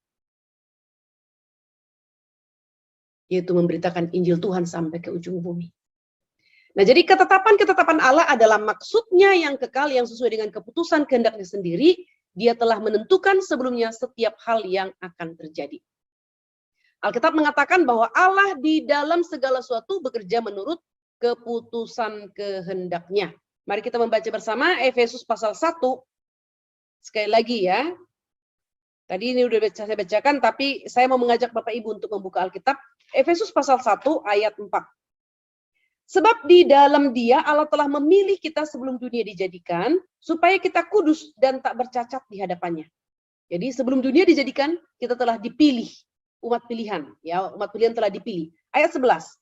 yaitu memberitakan Injil Tuhan sampai ke ujung bumi. Nah, jadi ketetapan Allah adalah maksudnya yang kekal, yang sesuai dengan keputusan kehendaknya sendiri. Dia telah menentukan sebelumnya setiap hal yang akan terjadi. Alkitab mengatakan bahwa Allah di dalam segala sesuatu bekerja menurut keputusan kehendaknya. Mari kita membaca bersama Efesus pasal 1. Sekali lagi ya. Tadi ini udah saya bacakan, tapi saya mau mengajak Bapak Ibu untuk membuka Alkitab. Efesus pasal 1 ayat 4. Sebab di dalam Dia Allah telah memilih kita sebelum dunia dijadikan, supaya kita kudus dan tak bercacat di hadapannya. Jadi sebelum dunia dijadikan, kita telah dipilih, umat pilihan. Ya, umat pilihan telah dipilih. Ayat 11.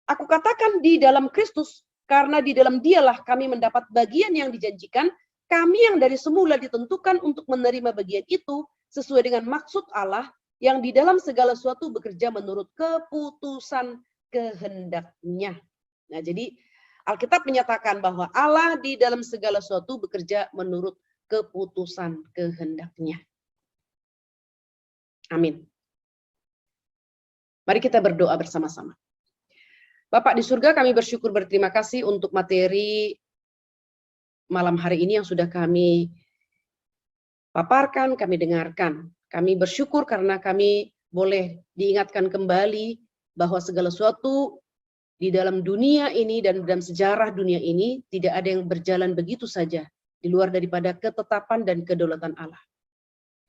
Aku katakan di dalam Kristus, karena di dalam Dialah kami mendapat bagian yang dijanjikan. Kami yang dari semula ditentukan untuk menerima bagian itu sesuai dengan maksud Allah yang di dalam segala sesuatu bekerja menurut keputusan kehendaknya. Nah, jadi Alkitab menyatakan bahwa Allah di dalam segala sesuatu bekerja menurut keputusan kehendaknya. Amin. Mari kita berdoa bersama-sama. Bapak di surga, kami bersyukur berterima kasih untuk materi malam hari ini yang sudah kami paparkan, kami dengarkan. Kami bersyukur karena kami boleh diingatkan kembali bahwa segala sesuatu di dalam dunia ini dan dalam sejarah dunia ini tidak ada yang berjalan begitu saja di luar daripada ketetapan dan kedaulatan Allah.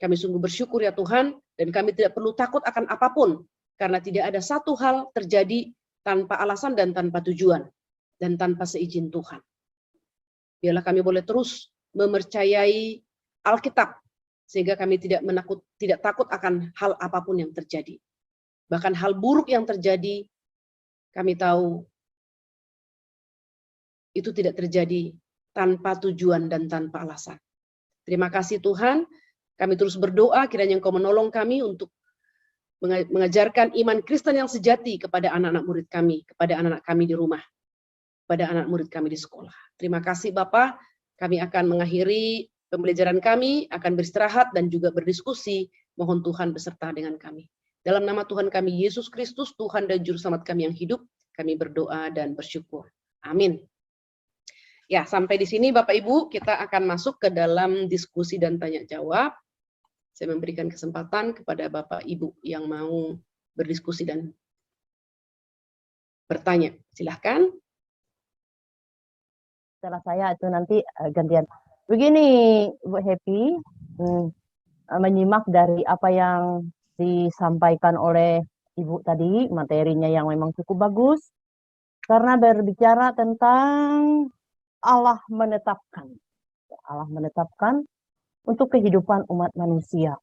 Kami sungguh bersyukur ya Tuhan, dan kami tidak perlu takut akan apapun karena tidak ada satu hal terjadi tanpa alasan dan tanpa tujuan dan tanpa seizin Tuhan. Biarlah kami boleh terus mempercayai Alkitab, sehingga kami tidak takut akan hal apapun yang terjadi. Bahkan hal buruk yang terjadi, kami tahu itu tidak terjadi tanpa tujuan dan tanpa alasan. Terima kasih Tuhan, kami terus berdoa kiranya Engkau menolong kami untuk mengajarkan iman Kristen yang sejati kepada anak-anak murid kami, kepada anak-anak kami di rumah, pada anak murid kami di sekolah. Terima kasih Bapak, kami akan mengakhiri pembelajaran kami, akan beristirahat dan juga berdiskusi. Mohon Tuhan beserta dengan kami. Dalam nama Tuhan kami Yesus Kristus, Tuhan dan Juru Selamat kami yang hidup, kami berdoa dan bersyukur. Amin. Ya, sampai di sini Bapak Ibu, kita akan masuk ke dalam diskusi dan tanya jawab. Saya memberikan kesempatan kepada Bapak Ibu yang mau berdiskusi dan bertanya. Silahkan.
Setelah saya itu nanti gantian. Begini, Bu Happy, menyimak dari apa yang disampaikan oleh Ibu tadi, materinya yang memang cukup bagus, karena berbicara tentang Allah menetapkan untuk kehidupan umat manusia.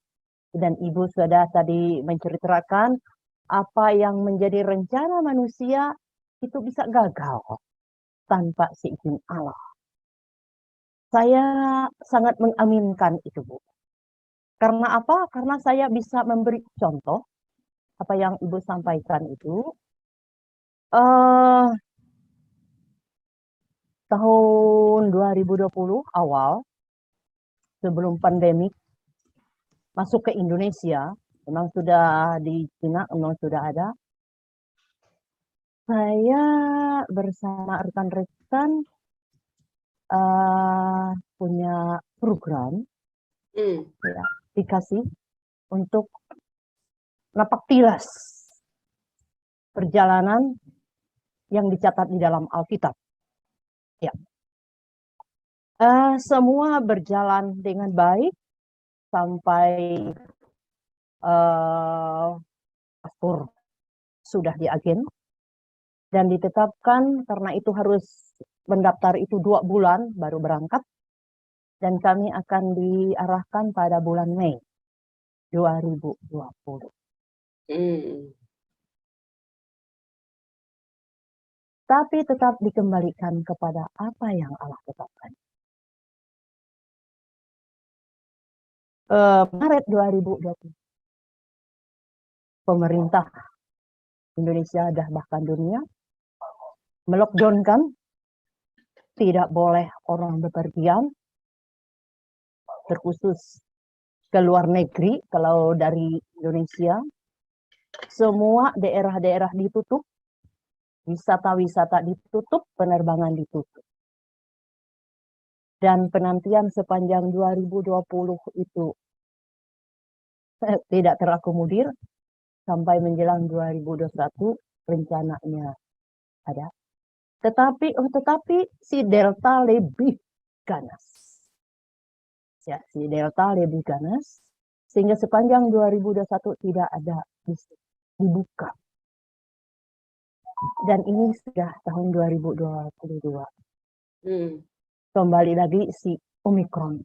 Dan Ibu sudah tadi menceritakan apa yang menjadi rencana manusia itu bisa gagal tanpa seizin Allah. Saya sangat mengaminkan itu, Bu. Karena apa? Karena saya bisa memberi contoh apa yang Ibu sampaikan itu. Tahun 2020 awal, sebelum pandemi masuk ke Indonesia, memang sudah di Cina, memang sudah ada. Saya bersama rekan-rekan punya program ya, dikasih untuk napak tilas perjalanan yang dicatat di dalam Alkitab. Ya, semua berjalan dengan baik sampai pastor sudah di agen dan ditetapkan karena itu harus mendaftar itu 2 bulan baru berangkat. Dan kami akan diarahkan pada bulan Mei 2020. Tapi tetap dikembalikan kepada apa yang Allah tetapkan. Maret 2020, pemerintah Indonesia dan bahkan dunia melockdown-kan, tidak boleh orang bepergian, terkhusus ke luar negeri. Kalau dari Indonesia, semua daerah-daerah ditutup, wisata-wisata ditutup, penerbangan ditutup. Dan penantian sepanjang 2020 itu tidak terakomodir sampai menjelang 2021 rencananya ada. Tetapi si Delta lebih ganas. Ya, si Delta lebih ganas sehingga sepanjang 2021 tidak ada dibuka. Dan ini sudah tahun 2022. Kembali lagi si Omikron.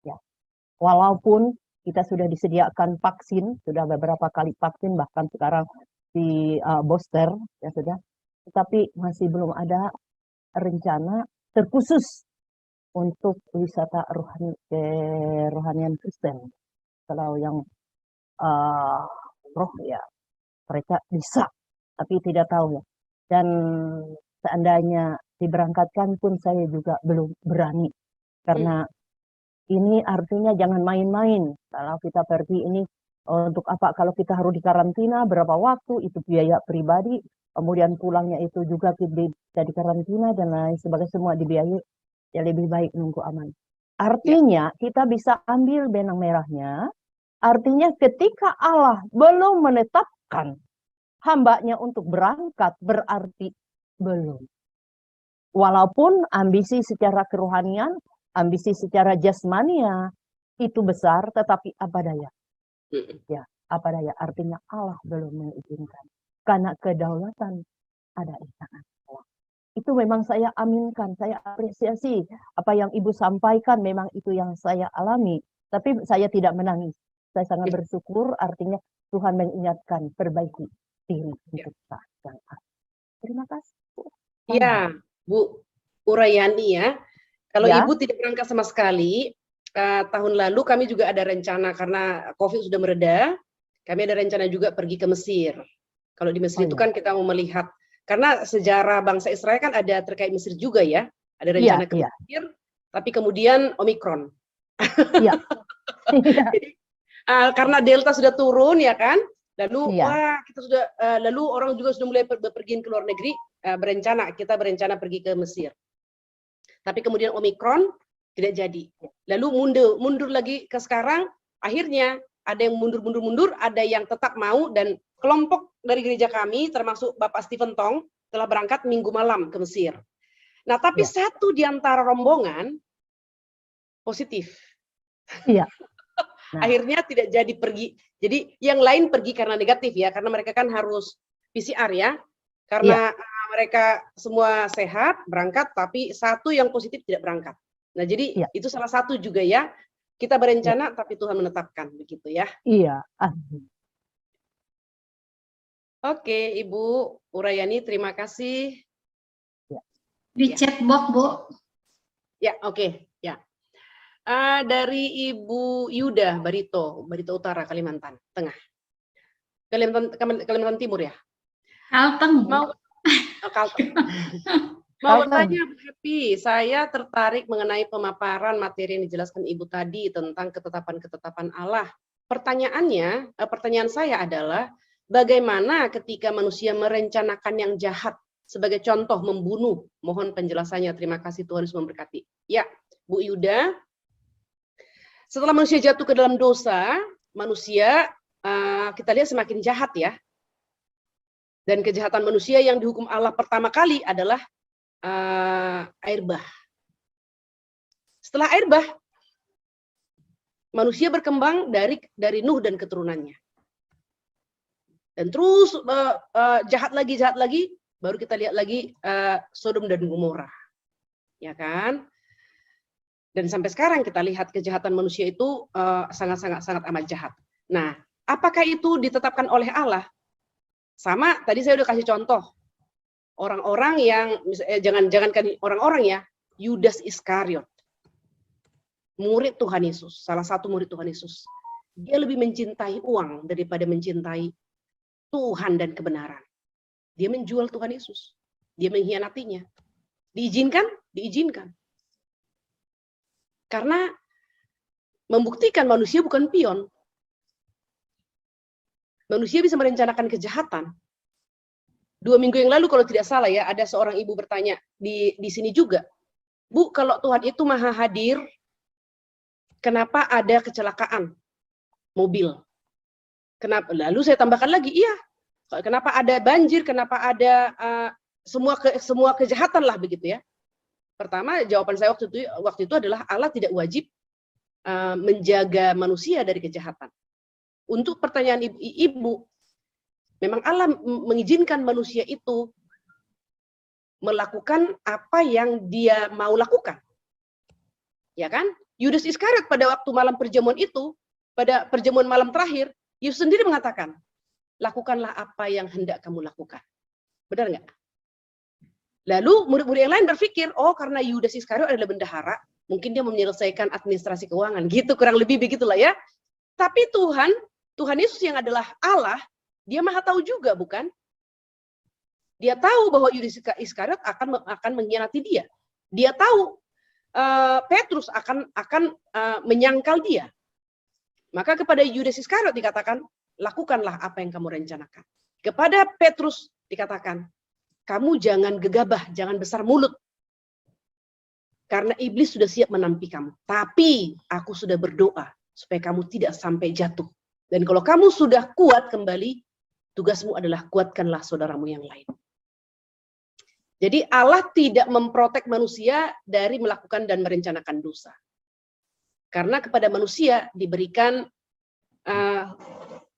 Ya. Walaupun kita sudah disediakan vaksin, sudah beberapa kali vaksin, bahkan sekarang di booster, ya sudah. Tetapi masih belum ada rencana terkhusus untuk wisata rohanian Kristen. Kalau yang roh ya mereka bisa, tapi tidak tahu ya. Dan seandainya diberangkatkan pun saya juga belum berani. Karena ini artinya jangan main-main. Kalau kita pergi ini untuk apa? Kalau kita harus dikarantina berapa waktu, itu biaya pribadi. Kemudian pulangnya itu juga bisa dikarantina dan lain sebagainya, semua dibiayai. Ya lebih baik nunggu aman. Artinya kita bisa ambil benang merahnya. Artinya ketika Allah belum menetapkan hambanya untuk berangkat, berarti belum. Walaupun ambisi secara kerohanian, ambisi secara jasmania itu besar, tetapi apa daya? Ya, apa daya? Artinya Allah belum mengizinkan. Karena kedaulatan ada di tangan Allah. Itu memang saya aminkan, saya apresiasi apa yang Ibu sampaikan, memang itu yang saya alami. Tapi saya tidak menangis. Saya sangat bersyukur, artinya Tuhan mengingatkan, perbaiki diri untuk yang ada. Terima kasih.
Ya, Bu Urayani ya. Kalau Ibu tidak berangkat sama sekali, tahun lalu kami juga ada rencana karena COVID sudah mereda, kami ada rencana juga pergi ke Mesir. Kalau di Mesir itu kan kita mau melihat, karena sejarah bangsa Israel kan ada terkait Mesir juga ya, ada rencana ke Mesir, tapi kemudian Omikron.
Iya.
Jadi karena Delta sudah turun ya kan, lalu wah kita sudah, lalu orang juga sudah mulai berpergian ke luar negeri, kita berencana pergi ke Mesir. Tapi kemudian Omikron tidak jadi. Lalu mundur lagi ke sekarang, akhirnya ada yang mundur, ada yang tetap mau dan kelompok dari gereja kami, termasuk Bapak Stephen Tong, telah berangkat Minggu malam ke Mesir. Nah, tapi satu di antara rombongan positif.
Iya. Nah.
Akhirnya tidak jadi pergi. Jadi yang lain pergi karena negatif ya, karena mereka kan harus PCR ya. Karena mereka semua sehat berangkat, tapi satu yang positif tidak berangkat. Nah, jadi itu salah satu juga ya. Kita berencana, tapi Tuhan menetapkan begitu ya.
Iya.
Oke, Ibu Urayani, terima kasih.
Di chat box, Bu.
Ya, oke. Ya. Dari Ibu Yuda Barito Utara, Kalimantan Tengah. Kalimantan Timur ya?
Kalteng.
Kalteng. Mau bertanya, Bu Happy, saya tertarik mengenai pemaparan materi yang dijelaskan Ibu tadi tentang ketetapan-ketetapan Allah. Pertanyaan saya adalah, bagaimana ketika manusia merencanakan yang jahat, sebagai contoh membunuh? Mohon penjelasannya, terima kasih, Tuhan Yesus memberkati. Ya, Bu Yuda, setelah manusia jatuh ke dalam dosa, manusia kita lihat semakin jahat ya. Dan kejahatan manusia yang dihukum Allah pertama kali adalah air bah. Setelah air bah, manusia berkembang dari Nuh dan keturunannya. Dan terus jahat lagi, baru kita lihat lagi Sodom dan Gomora. Ya kan? Dan sampai sekarang kita lihat kejahatan manusia itu sangat amat jahat. Nah, apakah itu ditetapkan oleh Allah? Sama, tadi saya udah kasih contoh. Orang-orang yang, jangankan orang-orang ya, Yudas Iskariot, murid Tuhan Yesus, salah satu murid Tuhan Yesus. Dia lebih mencintai uang daripada mencintai Tuhan dan kebenaran. Dia menjual Tuhan Yesus. Dia mengkhianatinya. Diizinkan? Diizinkan. Karena membuktikan manusia bukan pion. Manusia bisa merencanakan kejahatan. 2 minggu yang lalu kalau tidak salah ya, ada seorang ibu bertanya di sini juga. Bu, kalau Tuhan itu maha hadir, kenapa ada kecelakaan mobil? Kenapa? Lalu saya tambahkan lagi, iya. Kenapa ada banjir? Kenapa ada semua kejahatan lah begitu ya? Pertama, jawaban saya waktu itu adalah Allah tidak wajib menjaga manusia dari kejahatan. Untuk pertanyaan ibu, memang Allah mengizinkan manusia itu melakukan apa yang dia mau lakukan. Ya kan? Yudas Iskariot pada waktu malam perjamuan itu, pada perjamuan malam terakhir, Yesus sendiri mengatakan, lakukanlah apa yang hendak kamu lakukan. Benar nggak? Lalu murid-murid yang lain berpikir, oh karena Yudas Iskariot adalah bendahara, mungkin dia menyelesaikan administrasi keuangan. Gitu, kurang lebih begitulah ya. Tapi Tuhan Yesus yang adalah Allah, dia maha tahu juga, bukan? Dia tahu bahwa Yudas Iskariot akan mengkhianati dia. Dia tahu Petrus akan menyangkal dia. Maka kepada Yudas Iskariot dikatakan, lakukanlah apa yang kamu rencanakan. Kepada Petrus dikatakan, kamu jangan gegabah, jangan besar mulut. Karena iblis sudah siap menampi kamu. Tapi aku sudah berdoa supaya kamu tidak sampai jatuh. Dan kalau kamu sudah kuat kembali, tugasmu adalah kuatkanlah saudaramu yang lain. Jadi Allah tidak memprotek manusia dari melakukan dan merencanakan dosa. Karena kepada manusia diberikan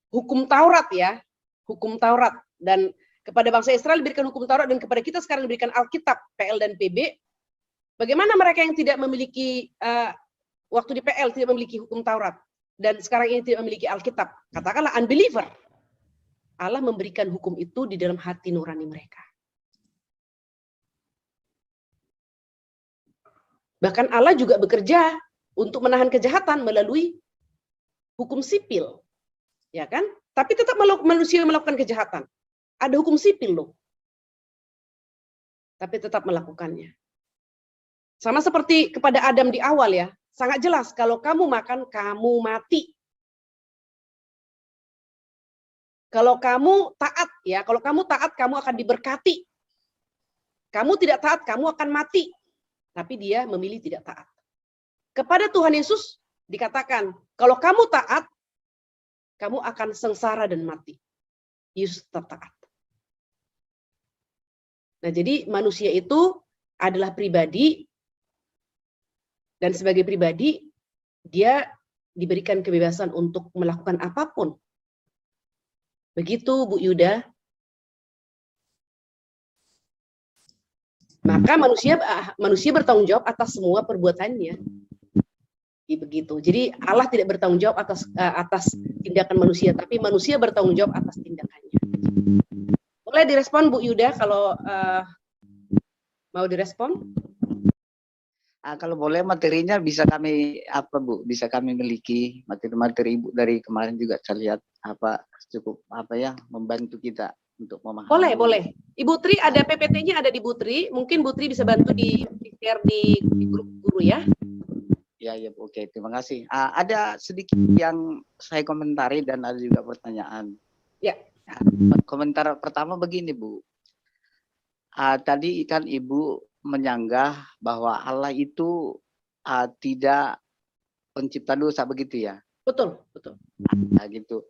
hukum Taurat ya, hukum Taurat. Dan kepada bangsa Israel diberikan hukum Taurat, dan kepada kita sekarang diberikan Alkitab, PL dan PB. Bagaimana mereka yang tidak memiliki, waktu di PL tidak memiliki hukum Taurat, dan sekarang ini tidak memiliki Alkitab, katakanlah unbeliever. Allah memberikan hukum itu di dalam hati nurani mereka. Bahkan Allah juga bekerja untuk menahan kejahatan melalui hukum sipil. Ya kan? Tapi tetap manusia melakukan kejahatan. Ada hukum sipil loh. Tapi tetap melakukannya. Sama seperti kepada Adam di awal ya. Sangat jelas, kalau kamu makan, kamu mati. Kalau kamu taat, ya, kalau kamu taat, kamu akan diberkati. Kamu tidak taat, kamu akan mati. Tapi dia memilih tidak taat. Kepada Tuhan Yesus dikatakan, kalau kamu taat, kamu akan sengsara dan mati. Yesus tetap taat. Nah, jadi manusia itu adalah pribadi, dan sebagai pribadi dia diberikan kebebasan untuk melakukan apapun. Begitu Bu Yuda. Maka manusia bertanggung jawab atas semua perbuatannya. Begitu. Jadi Allah tidak bertanggung jawab atas tindakan manusia, tapi manusia bertanggung jawab atas tindakannya. Boleh direspon Bu Yuda kalau mau direspon?
Kalau boleh materinya bisa kami bisa kami miliki materi-materi Ibu dari kemarin juga saya lihat cukup membantu kita untuk memahami.
Boleh. Ibu Tri ada PPT-nya ada di Bu Tri, mungkin Bu Tri bisa bantu di share di grup guru ya.
Ya, oke, terima kasih. Ada sedikit yang saya komentari dan ada juga pertanyaan.
Ya.
Komentar pertama begini, Bu. Tadi kan Ibu menyanggah bahwa Allah itu tidak pencipta dosa, begitu ya?
Betul.
Nah, gitu.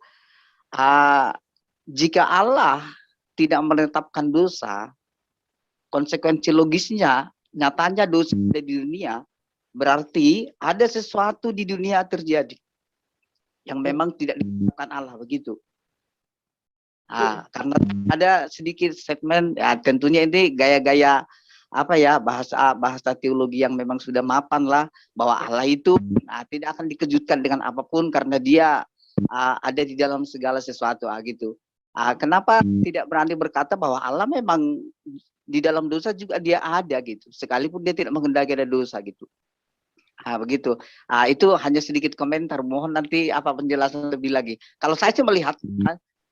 Jika Allah tidak menetapkan dosa, konsekuensi logisnya nyatanya dosa di dunia, berarti ada sesuatu di dunia terjadi yang memang tidak ditetapkan Allah, begitu. Karena ada sedikit statement, ya tentunya ini gaya-gaya bahasa teologi yang memang sudah mapan lah, bahwa Allah itu tidak akan dikejutkan dengan apapun karena dia ada di dalam segala sesuatu, gitu. Kenapa tidak berani berkata bahwa Allah memang di dalam dosa juga dia ada, gitu, sekalipun dia tidak menghendaki ada dosa, gitu. Begitu. Itu hanya sedikit komentar. Mohon nanti penjelasan lebih lagi. Kalau saya melihat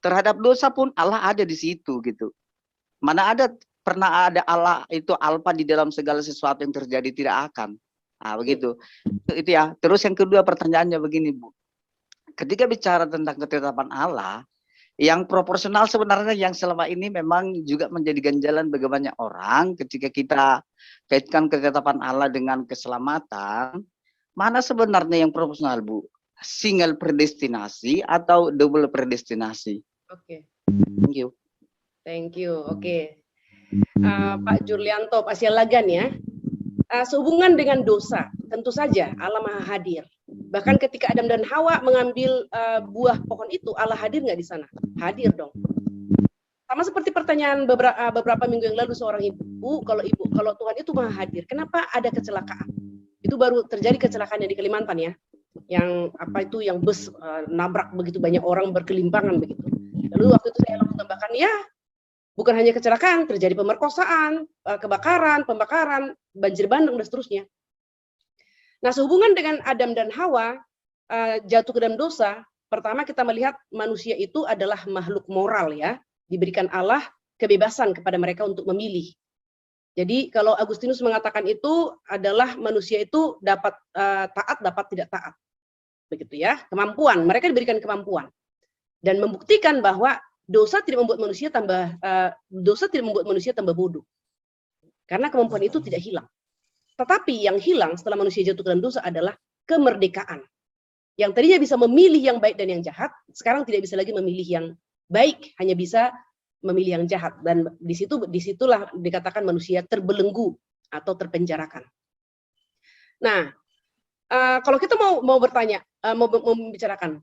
terhadap dosa pun Allah ada di situ, gitu. Mana pernah ada Allah itu alfa di dalam segala sesuatu yang terjadi, tidak akan. Begitu. Itu ya. Terus yang kedua pertanyaannya begini, Bu. Ketika bicara tentang ketetapan Allah, yang proporsional sebenarnya yang selama ini memang juga menjadi ganjalan bagi banyak orang ketika kita kaitkan ketetapan Allah dengan keselamatan, mana sebenarnya yang proporsional, Bu? Single predestinasi atau double predestinasi?
Oke.
Thank you.
Oke. Pak Jurlianto, Pak Sialagan ya. Sehubungan dengan dosa, tentu saja Allah Maha Hadir. Bahkan ketika Adam dan Hawa mengambil buah pohon itu, Allah hadir nggak di sana? Hadir dong. Sama seperti pertanyaan beberapa minggu yang lalu seorang ibu, kalau Tuhan itu Maha Hadir, kenapa ada kecelakaan? Itu baru terjadi kecelakaan di Kalimantan ya, yang yang bus nabrak begitu banyak orang berkelimpangan begitu. Lalu waktu itu saya langsung tambahkan, ya bukan hanya kecelakaan, terjadi pemerkosaan, kebakaran, pembakaran, banjir bandang dan seterusnya. Nah, sehubungan dengan Adam dan Hawa jatuh ke dalam dosa, pertama kita melihat manusia itu adalah makhluk moral ya, diberikan Allah kebebasan kepada mereka untuk memilih. Jadi kalau Agustinus mengatakan itu adalah manusia itu dapat taat, dapat tidak taat. Begitu ya, kemampuan, mereka diberikan kemampuan. Dan membuktikan bahwa dosa tidak membuat manusia tambah bodoh. Karena kemampuan itu tidak hilang. Tetapi yang hilang setelah manusia jatuh ke dalam dosa adalah kemerdekaan. Yang tadinya bisa memilih yang baik dan yang jahat, sekarang tidak bisa lagi memilih yang baik, hanya bisa memilih yang jahat. Dan disitulah dikatakan manusia terbelenggu atau terpenjarakan. Nah, kalau kita mau bertanya, mau membicarakan,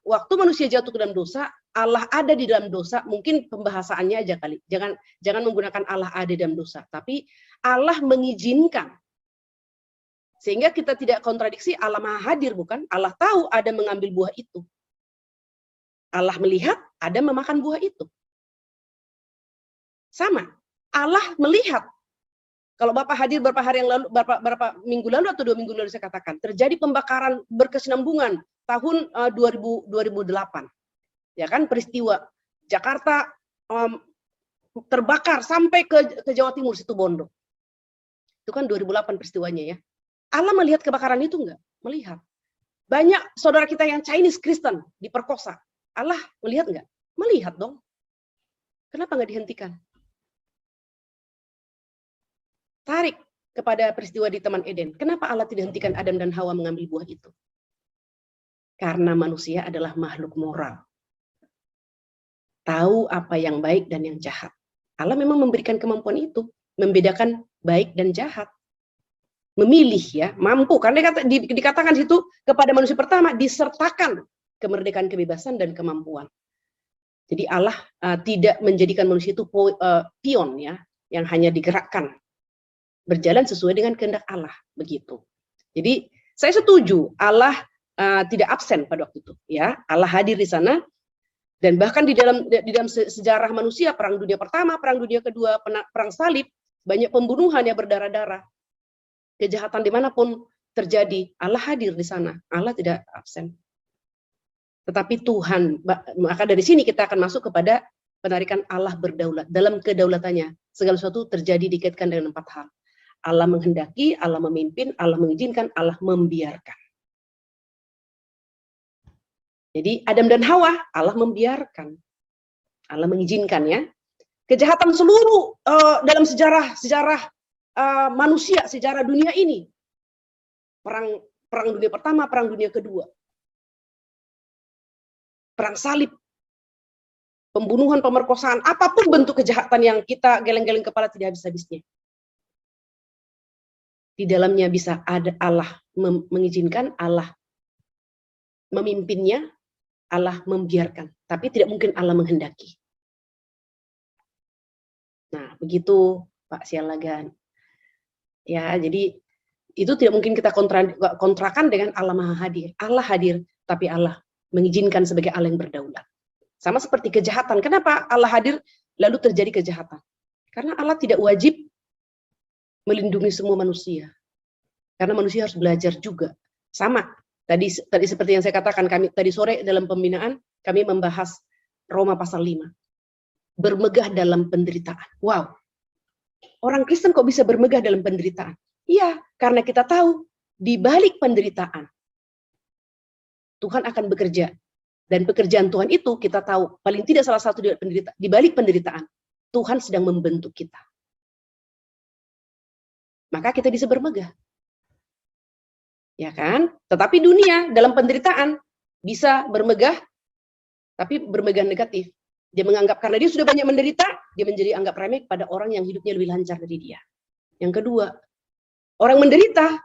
waktu manusia jatuh ke dalam dosa, Allah ada di dalam dosa, mungkin pembahasannya aja kali. Jangan menggunakan Allah ada dalam dosa, tapi Allah mengizinkan. Sehingga kita tidak kontradiksi, Allah Maha Hadir, bukan? Allah tahu ada mengambil buah itu. Allah melihat ada memakan buah itu. Sama. Allah melihat. Kalau Bapak hadir beberapa hari yang lalu, berapa minggu lalu atau 2 minggu lalu saya katakan, terjadi pembakaran berkesinambungan tahun 2008. Ya kan, peristiwa Jakarta terbakar sampai ke Jawa Timur, situ Bondo. Itu kan 2008 peristiwanya ya. Allah melihat kebakaran itu enggak? Melihat. Banyak saudara kita yang Chinese Kristen diperkosa. Allah melihat enggak? Melihat dong. Kenapa enggak dihentikan? Tarik kepada peristiwa di Taman Eden. Kenapa Allah tidak hentikan Adam dan Hawa mengambil buah itu? Karena manusia adalah makhluk moral. tahu apa yang baik dan yang jahat. Allah memang memberikan kemampuan itu, membedakan baik dan jahat. Memilih ya, mampu. Karena dikatakan situ kepada manusia pertama disertakan kemerdekaan, kebebasan, dan kemampuan. Jadi Allah tidak menjadikan manusia itu pion ya, yang hanya digerakkan, berjalan sesuai dengan kehendak Allah, begitu. Jadi saya setuju Allah tidak absen pada waktu itu, ya. Allah hadir di sana, dan bahkan di dalam sejarah manusia, perang dunia pertama, perang dunia kedua, perang salib, banyak pembunuhan yang berdarah-darah, kejahatan dimanapun terjadi, Allah hadir di sana, Allah tidak absen. Tetapi Tuhan, maka dari sini kita akan masuk kepada penarikan Allah berdaulat. Dalam kedaulatannya, segala sesuatu terjadi dikaitkan dengan 4 hal. Allah menghendaki, Allah memimpin, Allah mengizinkan, Allah membiarkan. Jadi Adam dan Hawa, Allah membiarkan. Allah mengizinkan ya. Kejahatan seluruh dalam sejarah manusia, sejarah dunia ini. Perang dunia pertama, perang dunia kedua. Perang salib, pembunuhan, pemerkosaan, apapun bentuk kejahatan yang kita geleng-geleng kepala tidak habis-habisnya. Di dalamnya bisa ada Allah mengizinkan, Allah memimpinnya, Allah membiarkan. Tapi tidak mungkin Allah menghendaki. Nah, begitu Pak Sialagan. Ya, jadi itu tidak mungkin kita kontrakan dengan Allah Maha Hadir. Allah hadir, tapi Allah mengizinkan sebagai Allah yang berdaulat. Sama seperti kejahatan. Kenapa Allah hadir lalu terjadi kejahatan? Karena Allah tidak wajib melindungi semua manusia. Karena manusia harus belajar juga. Sama. Tadi seperti yang saya katakan, kami tadi sore dalam pembinaan, kami membahas Roma pasal 5. Bermegah dalam penderitaan. Wow. Orang Kristen kok bisa bermegah dalam penderitaan? Iya, karena kita tahu di balik penderitaan Tuhan akan bekerja. Dan pekerjaan Tuhan itu kita tahu, paling tidak salah satu di balik penderitaan, Tuhan sedang membentuk kita. Maka kita bisa bermegah. Ya kan? Tetapi dunia dalam penderitaan bisa bermegah, tapi bermegah negatif. Dia menganggap karena dia sudah banyak menderita, dia menjadi anggap remeh pada orang yang hidupnya lebih lancar dari dia. Yang kedua, orang menderita,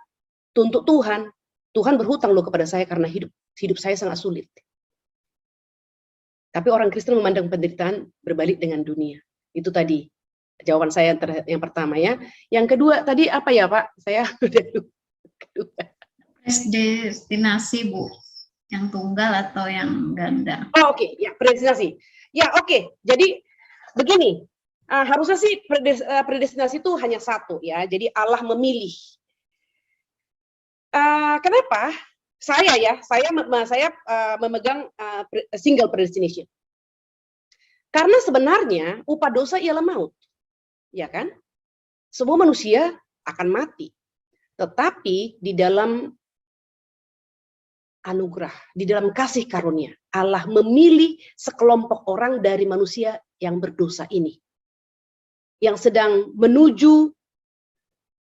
tuntut Tuhan. Tuhan berhutang loh kepada saya karena hidup saya sangat sulit. Tapi orang Kristen memandang penderitaan berbalik dengan dunia. Itu tadi jawaban saya yang pertama ya. Yang kedua tadi apa ya Pak? Saya udah lupa.
Predestinasi Bu, yang tunggal atau yang ganda?
Oh, oke. Ya, predestinasi. Ya oke. Jadi begini, harusnya sih predestinasi itu hanya satu ya. Jadi Allah memilih. Kenapa? Saya memegang single predestination. Karena sebenarnya upah dosa ialah maut. Ya kan? Semua manusia akan mati. Tetapi di dalam anugerah, di dalam kasih karunia, Allah memilih sekelompok orang dari manusia yang berdosa ini. Yang sedang menuju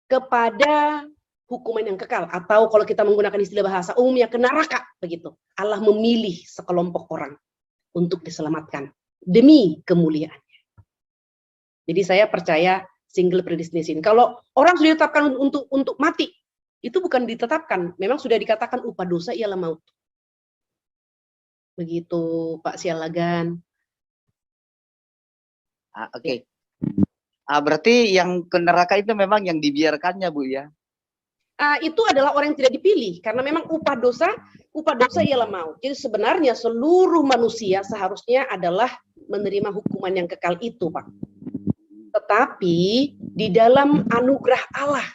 kepada hukuman yang kekal, atau kalau kita menggunakan istilah bahasa umumnya ke neraka, begitu. Allah memilih sekelompok orang untuk diselamatkan demi kemuliaannya. Jadi saya percaya single predestination. Kalau orang sudah ditetapkan untuk mati, itu bukan ditetapkan, memang sudah dikatakan upah dosa ialah maut. Begitu Pak Sialagan.
Oke. Berarti yang ke neraka itu memang yang dibiarkannya Bu ya?
Itu adalah orang yang tidak dipilih, karena memang upah dosa ialah maut. Jadi sebenarnya seluruh manusia seharusnya adalah menerima hukuman yang kekal itu, Pak. Tetapi di dalam anugerah Allah,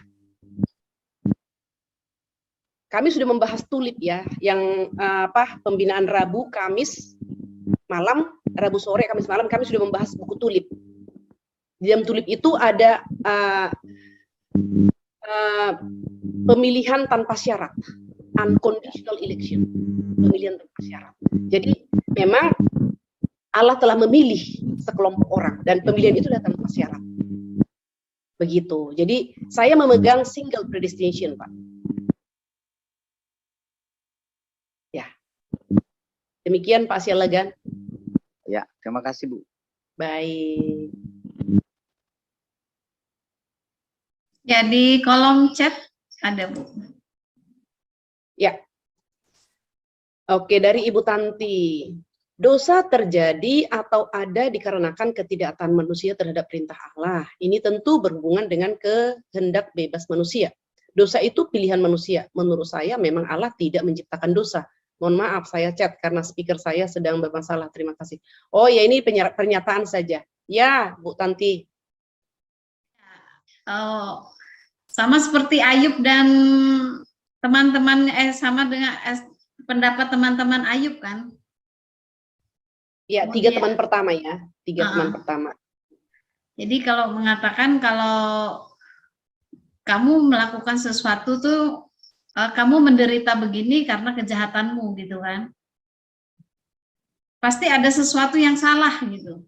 kami sudah membahas tulip ya, yang pembinaan Rabu, Kamis malam, Rabu sore, Kamis malam kami sudah membahas buku tulip. Di dalam tulip itu ada pemilihan tanpa syarat, unconditional election, pemilihan tanpa syarat. Jadi memang Allah telah memilih sekelompok orang dan pemilihan itu adalah tanpa syarat. Begitu. Jadi saya memegang single predestination, Pak. Ya. Demikian Pak Sialagan.
Ya, terima kasih, Bu.
Baik.
Ya, di kolom chat ada, Bu.
Ya. Oke, dari Ibu Tanti. Dosa terjadi atau ada dikarenakan ketidaktaatan manusia terhadap perintah Allah. Ini tentu berhubungan dengan kehendak bebas manusia. Dosa itu pilihan manusia. Menurut saya memang Allah tidak menciptakan dosa. Mohon maaf saya chat karena speaker saya sedang bermasalah. Terima kasih. Oh ya, ini pernyataan saja. Ya, Bu Tanti.
Oh, sama seperti Ayub dan teman-teman, sama dengan pendapat teman-teman Ayub kan?
Ya, tiga teman pertama ya. Tiga teman pertama.
Jadi kalau mengatakan kalau kamu melakukan sesuatu tuh, kamu menderita begini karena kejahatanmu gitu kan. Pasti ada sesuatu yang salah gitu.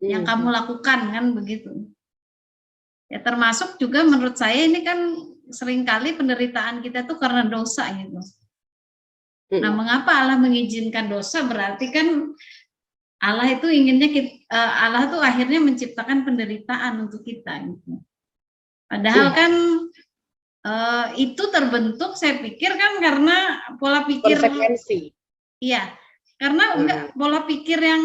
Yang kamu lakukan kan begitu. Ya termasuk juga menurut saya ini kan seringkali penderitaan kita tuh karena dosa gitu. Nah, mengapa Allah mengizinkan dosa? Berarti kan Allah itu inginnya Allah tuh akhirnya menciptakan penderitaan untuk kita gitu. Padahal kan itu terbentuk saya pikir kan karena pola pikir
konsekuensi.
Iya, karena enggak pola pikir yang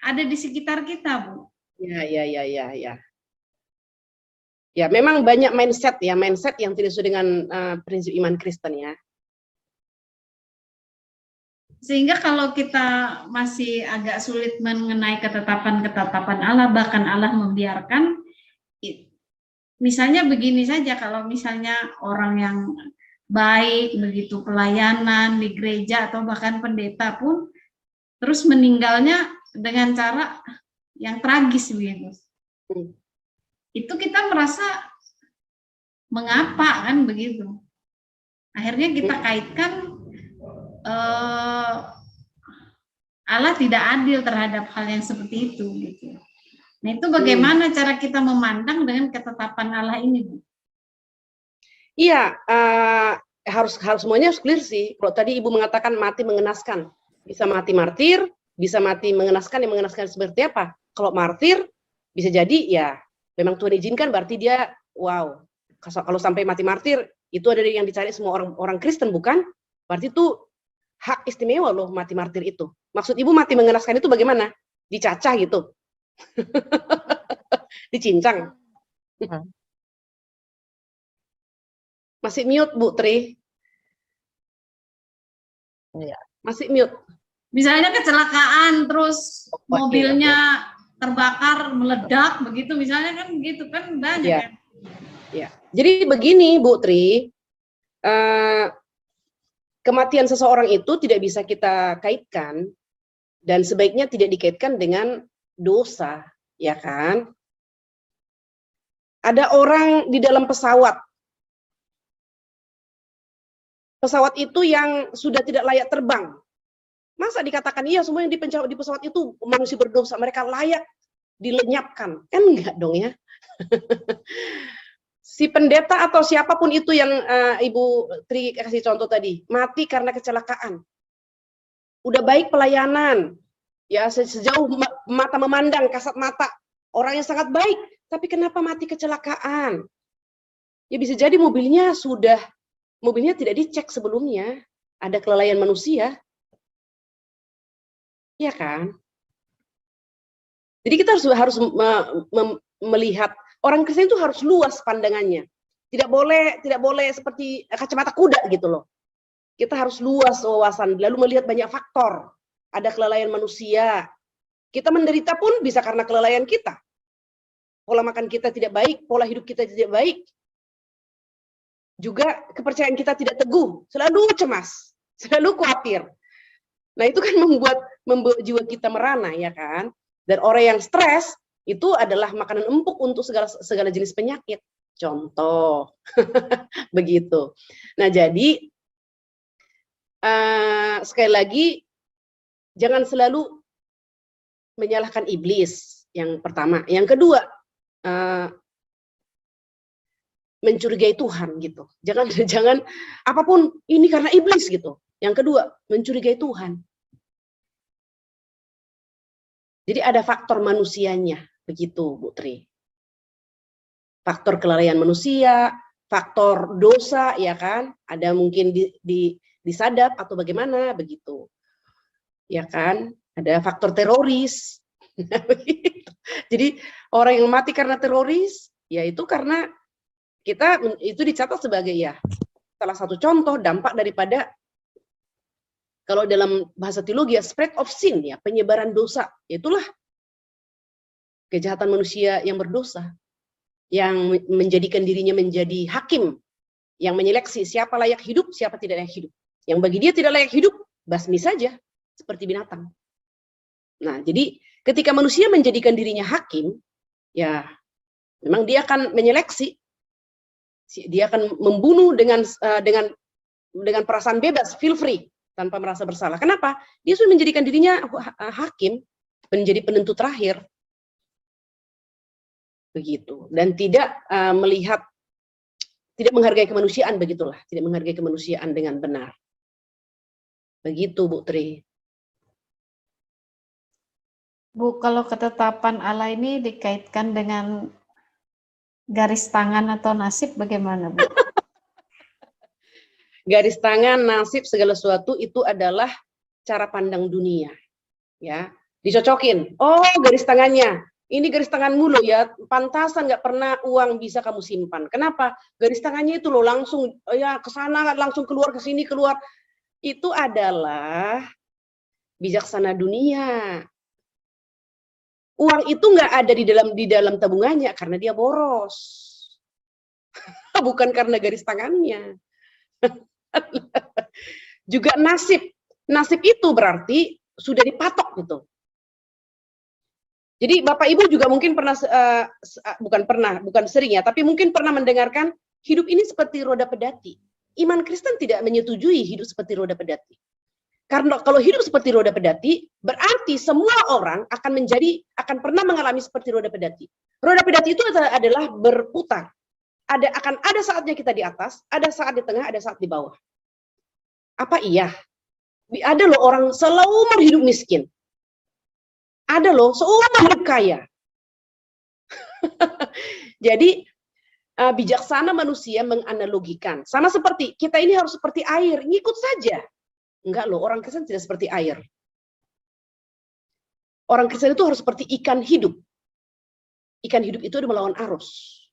ada di sekitar kita, Bu.
Ya. Ya, memang banyak mindset yang tidak sesuai dengan prinsip iman Kristen ya.
Sehingga kalau kita masih agak sulit mengenai ketetapan Allah, bahkan Allah membiarkan, misalnya begini saja, kalau misalnya orang yang baik, begitu pelayanan di gereja atau bahkan pendeta pun, terus meninggalnya dengan cara yang tragis begitu. Itu kita merasa mengapa kan begitu. Akhirnya kita kaitkan Allah tidak adil terhadap hal yang seperti itu gitu. Nah, itu bagaimana cara kita memandang dengan ketetapan Allah ini, Bu?
Iya, harus semuanya harus clear sih. Kalau tadi Ibu mengatakan mati mengenaskan, bisa mati martir, bisa mati mengenaskan. Yang mengenaskan seperti apa? Kalau martir bisa jadi ya memang Tuhan izinkan, berarti dia wow. Kalau sampai mati martir itu ada yang dicari semua orang Kristen, bukan? Berarti itu hak istimewa loh mati martir itu. Maksud Ibu mati mengenaskan itu bagaimana? Dicacah gitu. Dicincang. Masih mute, Bu Tri.
Iya.
Masih mute.
Misalnya kecelakaan, terus mobilnya terbakar, meledak, begitu misalnya kan begitu kan banyak kan.
Ya. Jadi begini, Bu Tri. Kematian seseorang itu tidak bisa kita kaitkan dan sebaiknya tidak dikaitkan dengan dosa, ya kan? Ada orang di dalam pesawat. Pesawat itu yang sudah tidak layak terbang. Masa dikatakan iya semua yang di pesawat itu manusia berdosa, mereka layak dilenyapkan? Kan enggak dong ya. Si pendeta atau siapapun itu yang Ibu Tri kasih contoh tadi, mati karena kecelakaan. Udah baik pelayanan, ya sejauh mata memandang, kasat mata, orang yang sangat baik, tapi kenapa mati kecelakaan? Ya bisa jadi mobilnya tidak dicek sebelumnya, ada kelalaian manusia. Ya kan? Jadi kita harus melihat orang Kristen itu harus luas pandangannya. Tidak boleh seperti kacamata kuda gitu loh. Kita harus luas wawasan, lalu melihat banyak faktor. Ada kelalaian manusia. Kita menderita pun bisa karena kelalaian kita. Pola makan kita tidak baik, pola hidup kita tidak baik. Juga kepercayaan kita tidak teguh, selalu cemas, selalu khawatir. Nah, itu kan membuat jiwa kita merana, ya kan? Dan orang yang stres itu adalah makanan empuk untuk segala jenis penyakit. Contoh, begitu. Nah, jadi sekali lagi jangan selalu menyalahkan iblis. Yang pertama, yang kedua mencurigai Tuhan gitu. Jangan apapun ini karena iblis gitu. Yang kedua, mencurigai Tuhan. Jadi ada faktor manusianya, begitu Bu Tri. Faktor kelalaian manusia, faktor dosa, ya kan? Ada mungkin disadap atau bagaimana, begitu. Ya kan? Ada faktor teroris. Jadi orang yang mati karena teroris, ya itu karena kita itu dicatat sebagai ya salah satu contoh dampak daripada, kalau dalam bahasa teologi ya, spread of sin, ya, penyebaran dosa. Itulah kejahatan manusia yang berdosa, yang menjadikan dirinya menjadi hakim, yang menyeleksi siapa layak hidup, siapa tidak layak hidup. Yang bagi dia tidak layak hidup, basmi saja, seperti binatang. Nah, jadi ketika manusia menjadikan dirinya hakim, ya memang dia akan menyeleksi, dia akan membunuh dengan perasaan bebas, feel free, tanpa merasa bersalah. Kenapa? Dia sudah menjadikan dirinya hakim, menjadi penentu terakhir. Begitu. Dan tidak melihat, tidak menghargai kemanusiaan, begitulah. Tidak menghargai kemanusiaan dengan benar. Begitu, Bu Tri.
Bu, kalau ketetapan Allah ini dikaitkan dengan garis tangan atau nasib, bagaimana, Bu?
Garis tangan, nasib, segala sesuatu itu adalah cara pandang dunia, ya. Dicocokin, oh garis tangannya, ini garis tanganmu loh ya, pantasan nggak pernah uang bisa kamu simpan. Kenapa? Garis tangannya itu loh langsung ya ke sana, langsung keluar ke sini, keluar. Itu adalah bijaksana dunia. Uang itu nggak ada di dalam tabungannya karena dia boros, bukan karena garis tangannya. Juga nasib itu berarti sudah dipatok gitu. Jadi Bapak Ibu juga mungkin pernah bukan sering ya, tapi mungkin pernah mendengarkan hidup ini seperti roda pedati. Iman Kristen tidak menyetujui hidup seperti roda pedati. Karena kalau hidup seperti roda pedati, berarti semua orang akan pernah mengalami seperti roda pedati. Roda pedati itu adalah berputar. Akan ada saatnya kita di atas, ada saat di tengah, ada saat di bawah. Apa iya? Ada loh orang seumur hidup miskin. Ada loh seumur hidup kaya. Jadi bijaksana manusia menganalogikan. Sama seperti kita ini harus seperti air, ngikut saja. Enggak loh, orang Kristen tidak seperti air. Orang Kristen itu harus seperti ikan hidup. Ikan hidup itu melawan arus.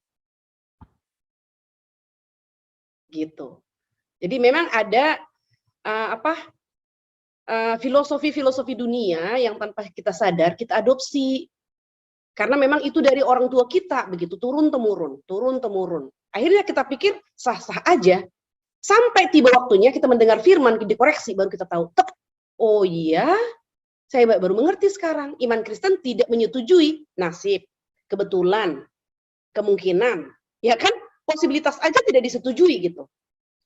Gitu. Jadi memang ada filosofi dunia yang tanpa kita sadar kita adopsi, karena memang itu dari orang tua kita, begitu turun temurun. Akhirnya kita pikir sah-sah aja, sampai tiba waktunya kita mendengar firman, dikoreksi, baru kita tahu, oh iya, saya baru mengerti sekarang. Iman Kristen tidak menyetujui nasib, kebetulan, kemungkinan, ya kan? Posibilitas aja tidak disetujui gitu.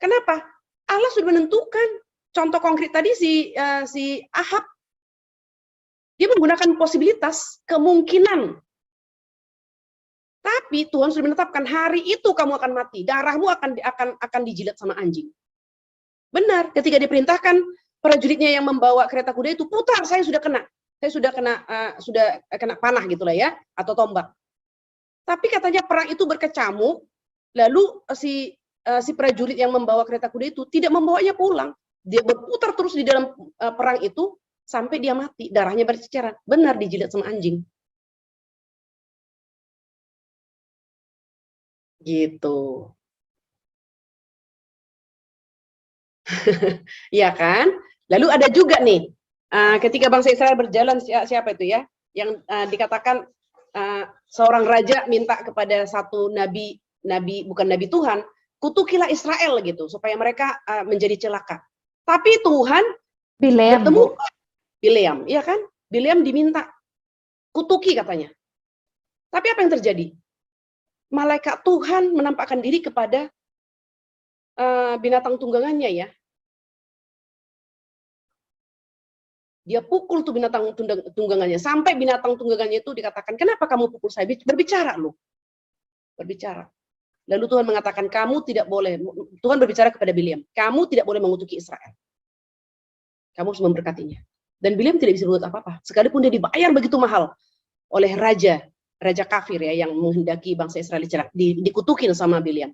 Kenapa? Allah sudah menentukan. Contoh konkret tadi si Ahab, dia menggunakan posibilitas, kemungkinan. Tapi Tuhan sudah menetapkan hari itu kamu akan mati, darahmu akan dijilat sama anjing. Benar, ketika diperintahkan prajuritnya yang membawa kereta kuda itu putar, saya sudah kena panah gitulah ya, atau tombak. Tapi katanya perang itu berkecamuk, lalu si prajurit yang membawa kereta kuda itu tidak membawanya pulang. Dia berputar terus di dalam perang itu sampai dia mati, darahnya berceceran. Benar, dijilat sama anjing. Gitu. Ya kan? Lalu ada juga nih, ketika bangsa Israel berjalan, siapa itu ya? Yang dikatakan seorang raja minta kepada satu nabi bukan nabi Tuhan, kutukilah Israel gitu, supaya mereka menjadi celaka. Tapi Tuhan bertemu Bileam, ya kan? Bileam diminta kutuki katanya. Tapi apa yang terjadi? Malaikat Tuhan menampakkan diri kepada binatang tunggangannya ya. Dia pukul tuh binatang tunggangannya, sampai binatang tunggangannya itu dikatakan, kenapa kamu pukul saya? Berbicara loh. Berbicara. Lalu Tuhan mengatakan, kamu tidak boleh, Tuhan berbicara kepada Bileam, kamu tidak boleh mengutuki Israel. Kamu harus memberkatinya. Dan Bileam tidak bisa berbuat apa-apa, sekalipun dia dibayar begitu mahal oleh raja kafir ya, yang menghendaki bangsa Israel dikutukin sama Bileam.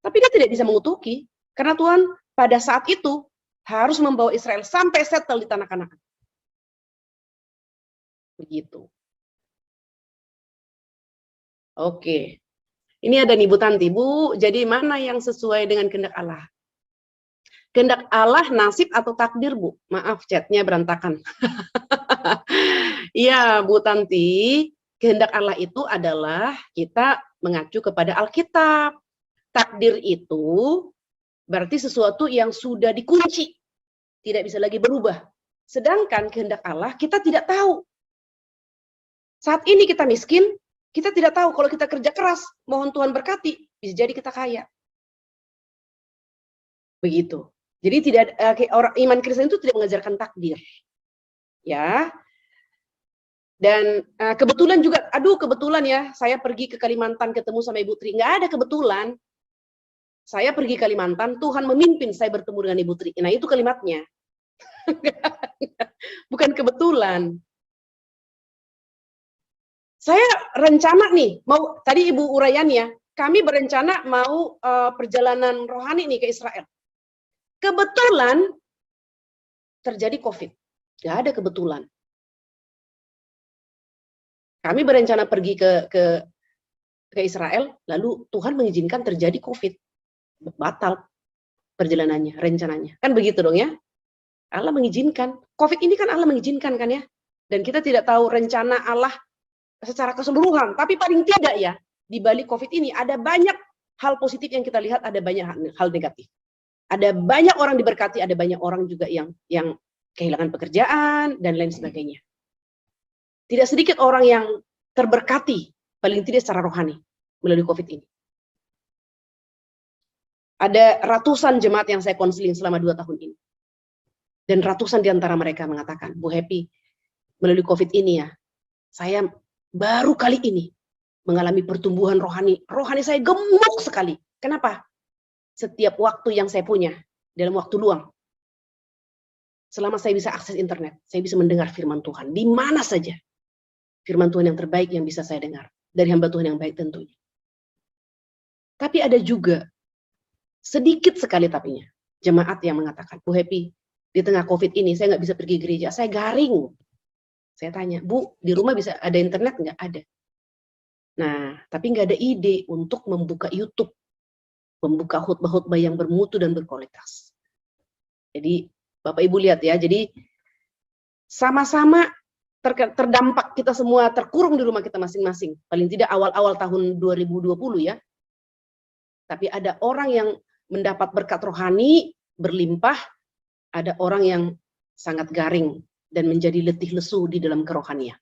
Tapi dia tidak bisa mengutuki, karena Tuhan pada saat itu harus membawa Israel sampai settle di tanah Kanaan. Begitu. Oke. Ini ada nih Bu Tanti. Bu, jadi mana yang sesuai dengan kehendak Allah? Kehendak Allah nasib atau takdir, Bu? Maaf, chatnya berantakan. Iya, Bu Tanti. Kehendak Allah itu adalah kita mengacu kepada Alkitab. Takdir itu berarti sesuatu yang sudah dikunci. Tidak bisa lagi berubah. Sedangkan kehendak Allah kita tidak tahu. Saat ini kita miskin, kita tidak tahu. Kalau kita kerja keras, mohon Tuhan berkati, bisa jadi kita kaya. Begitu. Jadi tidak orang iman Kristen itu tidak mengajarkan takdir. Ya. Dan kebetulan juga, kebetulan ya, saya pergi ke Kalimantan ketemu sama Ibu Tri. Nggak ada kebetulan. Saya pergi ke Kalimantan, Tuhan memimpin saya bertemu dengan Ibu Tri. Nah, itu kalimatnya. Bukan kebetulan. Saya rencana nih, tadi Ibu uraian ya, kami berencana mau perjalanan rohani nih ke Israel. Kebetulan terjadi COVID. Nggak ada kebetulan. Kami berencana pergi ke Israel, lalu Tuhan mengizinkan terjadi COVID. Batal perjalanannya, rencananya. Kan begitu dong ya? Allah mengizinkan. COVID ini kan Allah mengizinkan kan ya? Dan kita tidak tahu rencana Allah secara keseluruhan. Tapi paling tidak ya, di balik COVID ini ada banyak hal positif yang kita lihat, ada banyak hal negatif. Ada banyak orang diberkati, ada banyak orang juga yang kehilangan pekerjaan, dan lain sebagainya. Tidak sedikit orang yang terberkati, paling tidak secara rohani, melalui COVID ini. Ada ratusan jemaat yang saya konseling selama 2 tahun ini. Dan ratusan di antara mereka mengatakan, Bu Happy, melalui COVID ini ya, saya baru kali ini mengalami pertumbuhan rohani. Rohani saya gemuk sekali. Kenapa? Setiap waktu yang saya punya, dalam waktu luang, selama saya bisa akses internet, saya bisa mendengar firman Tuhan. Di mana saja. Firman Tuhan yang terbaik yang bisa saya dengar. Dari hamba Tuhan yang baik tentunya. Tapi ada juga, sedikit sekali tapinya, jemaat yang mengatakan, Bu Happy, di tengah COVID ini saya nggak bisa pergi gereja, saya garing. Saya tanya, Bu, di rumah bisa ada internet? Nggak ada. Nah, tapi nggak ada ide untuk membuka YouTube, membuka khutbah-khutbah yang bermutu dan berkualitas. Jadi, Bapak Ibu lihat ya, jadi sama-sama terdampak, kita semua terkurung di rumah kita masing-masing. Paling tidak awal-awal tahun 2020 ya. Tapi ada orang yang mendapat berkat rohani, berlimpah, ada orang yang sangat garing dan menjadi letih lesu di dalam kerohanian.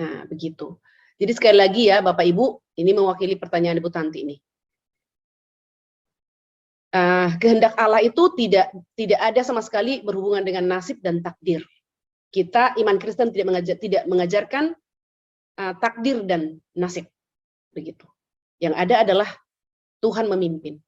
Nah, begitu. Jadi sekali lagi ya, Bapak Ibu, ini mewakili pertanyaan Ibu Tanti ini. Kehendak Allah itu tidak ada sama sekali berhubungan dengan nasib dan takdir. Kita iman Kristen tidak mengajarkan takdir dan nasib, begitu. Yang ada adalah Tuhan memimpin.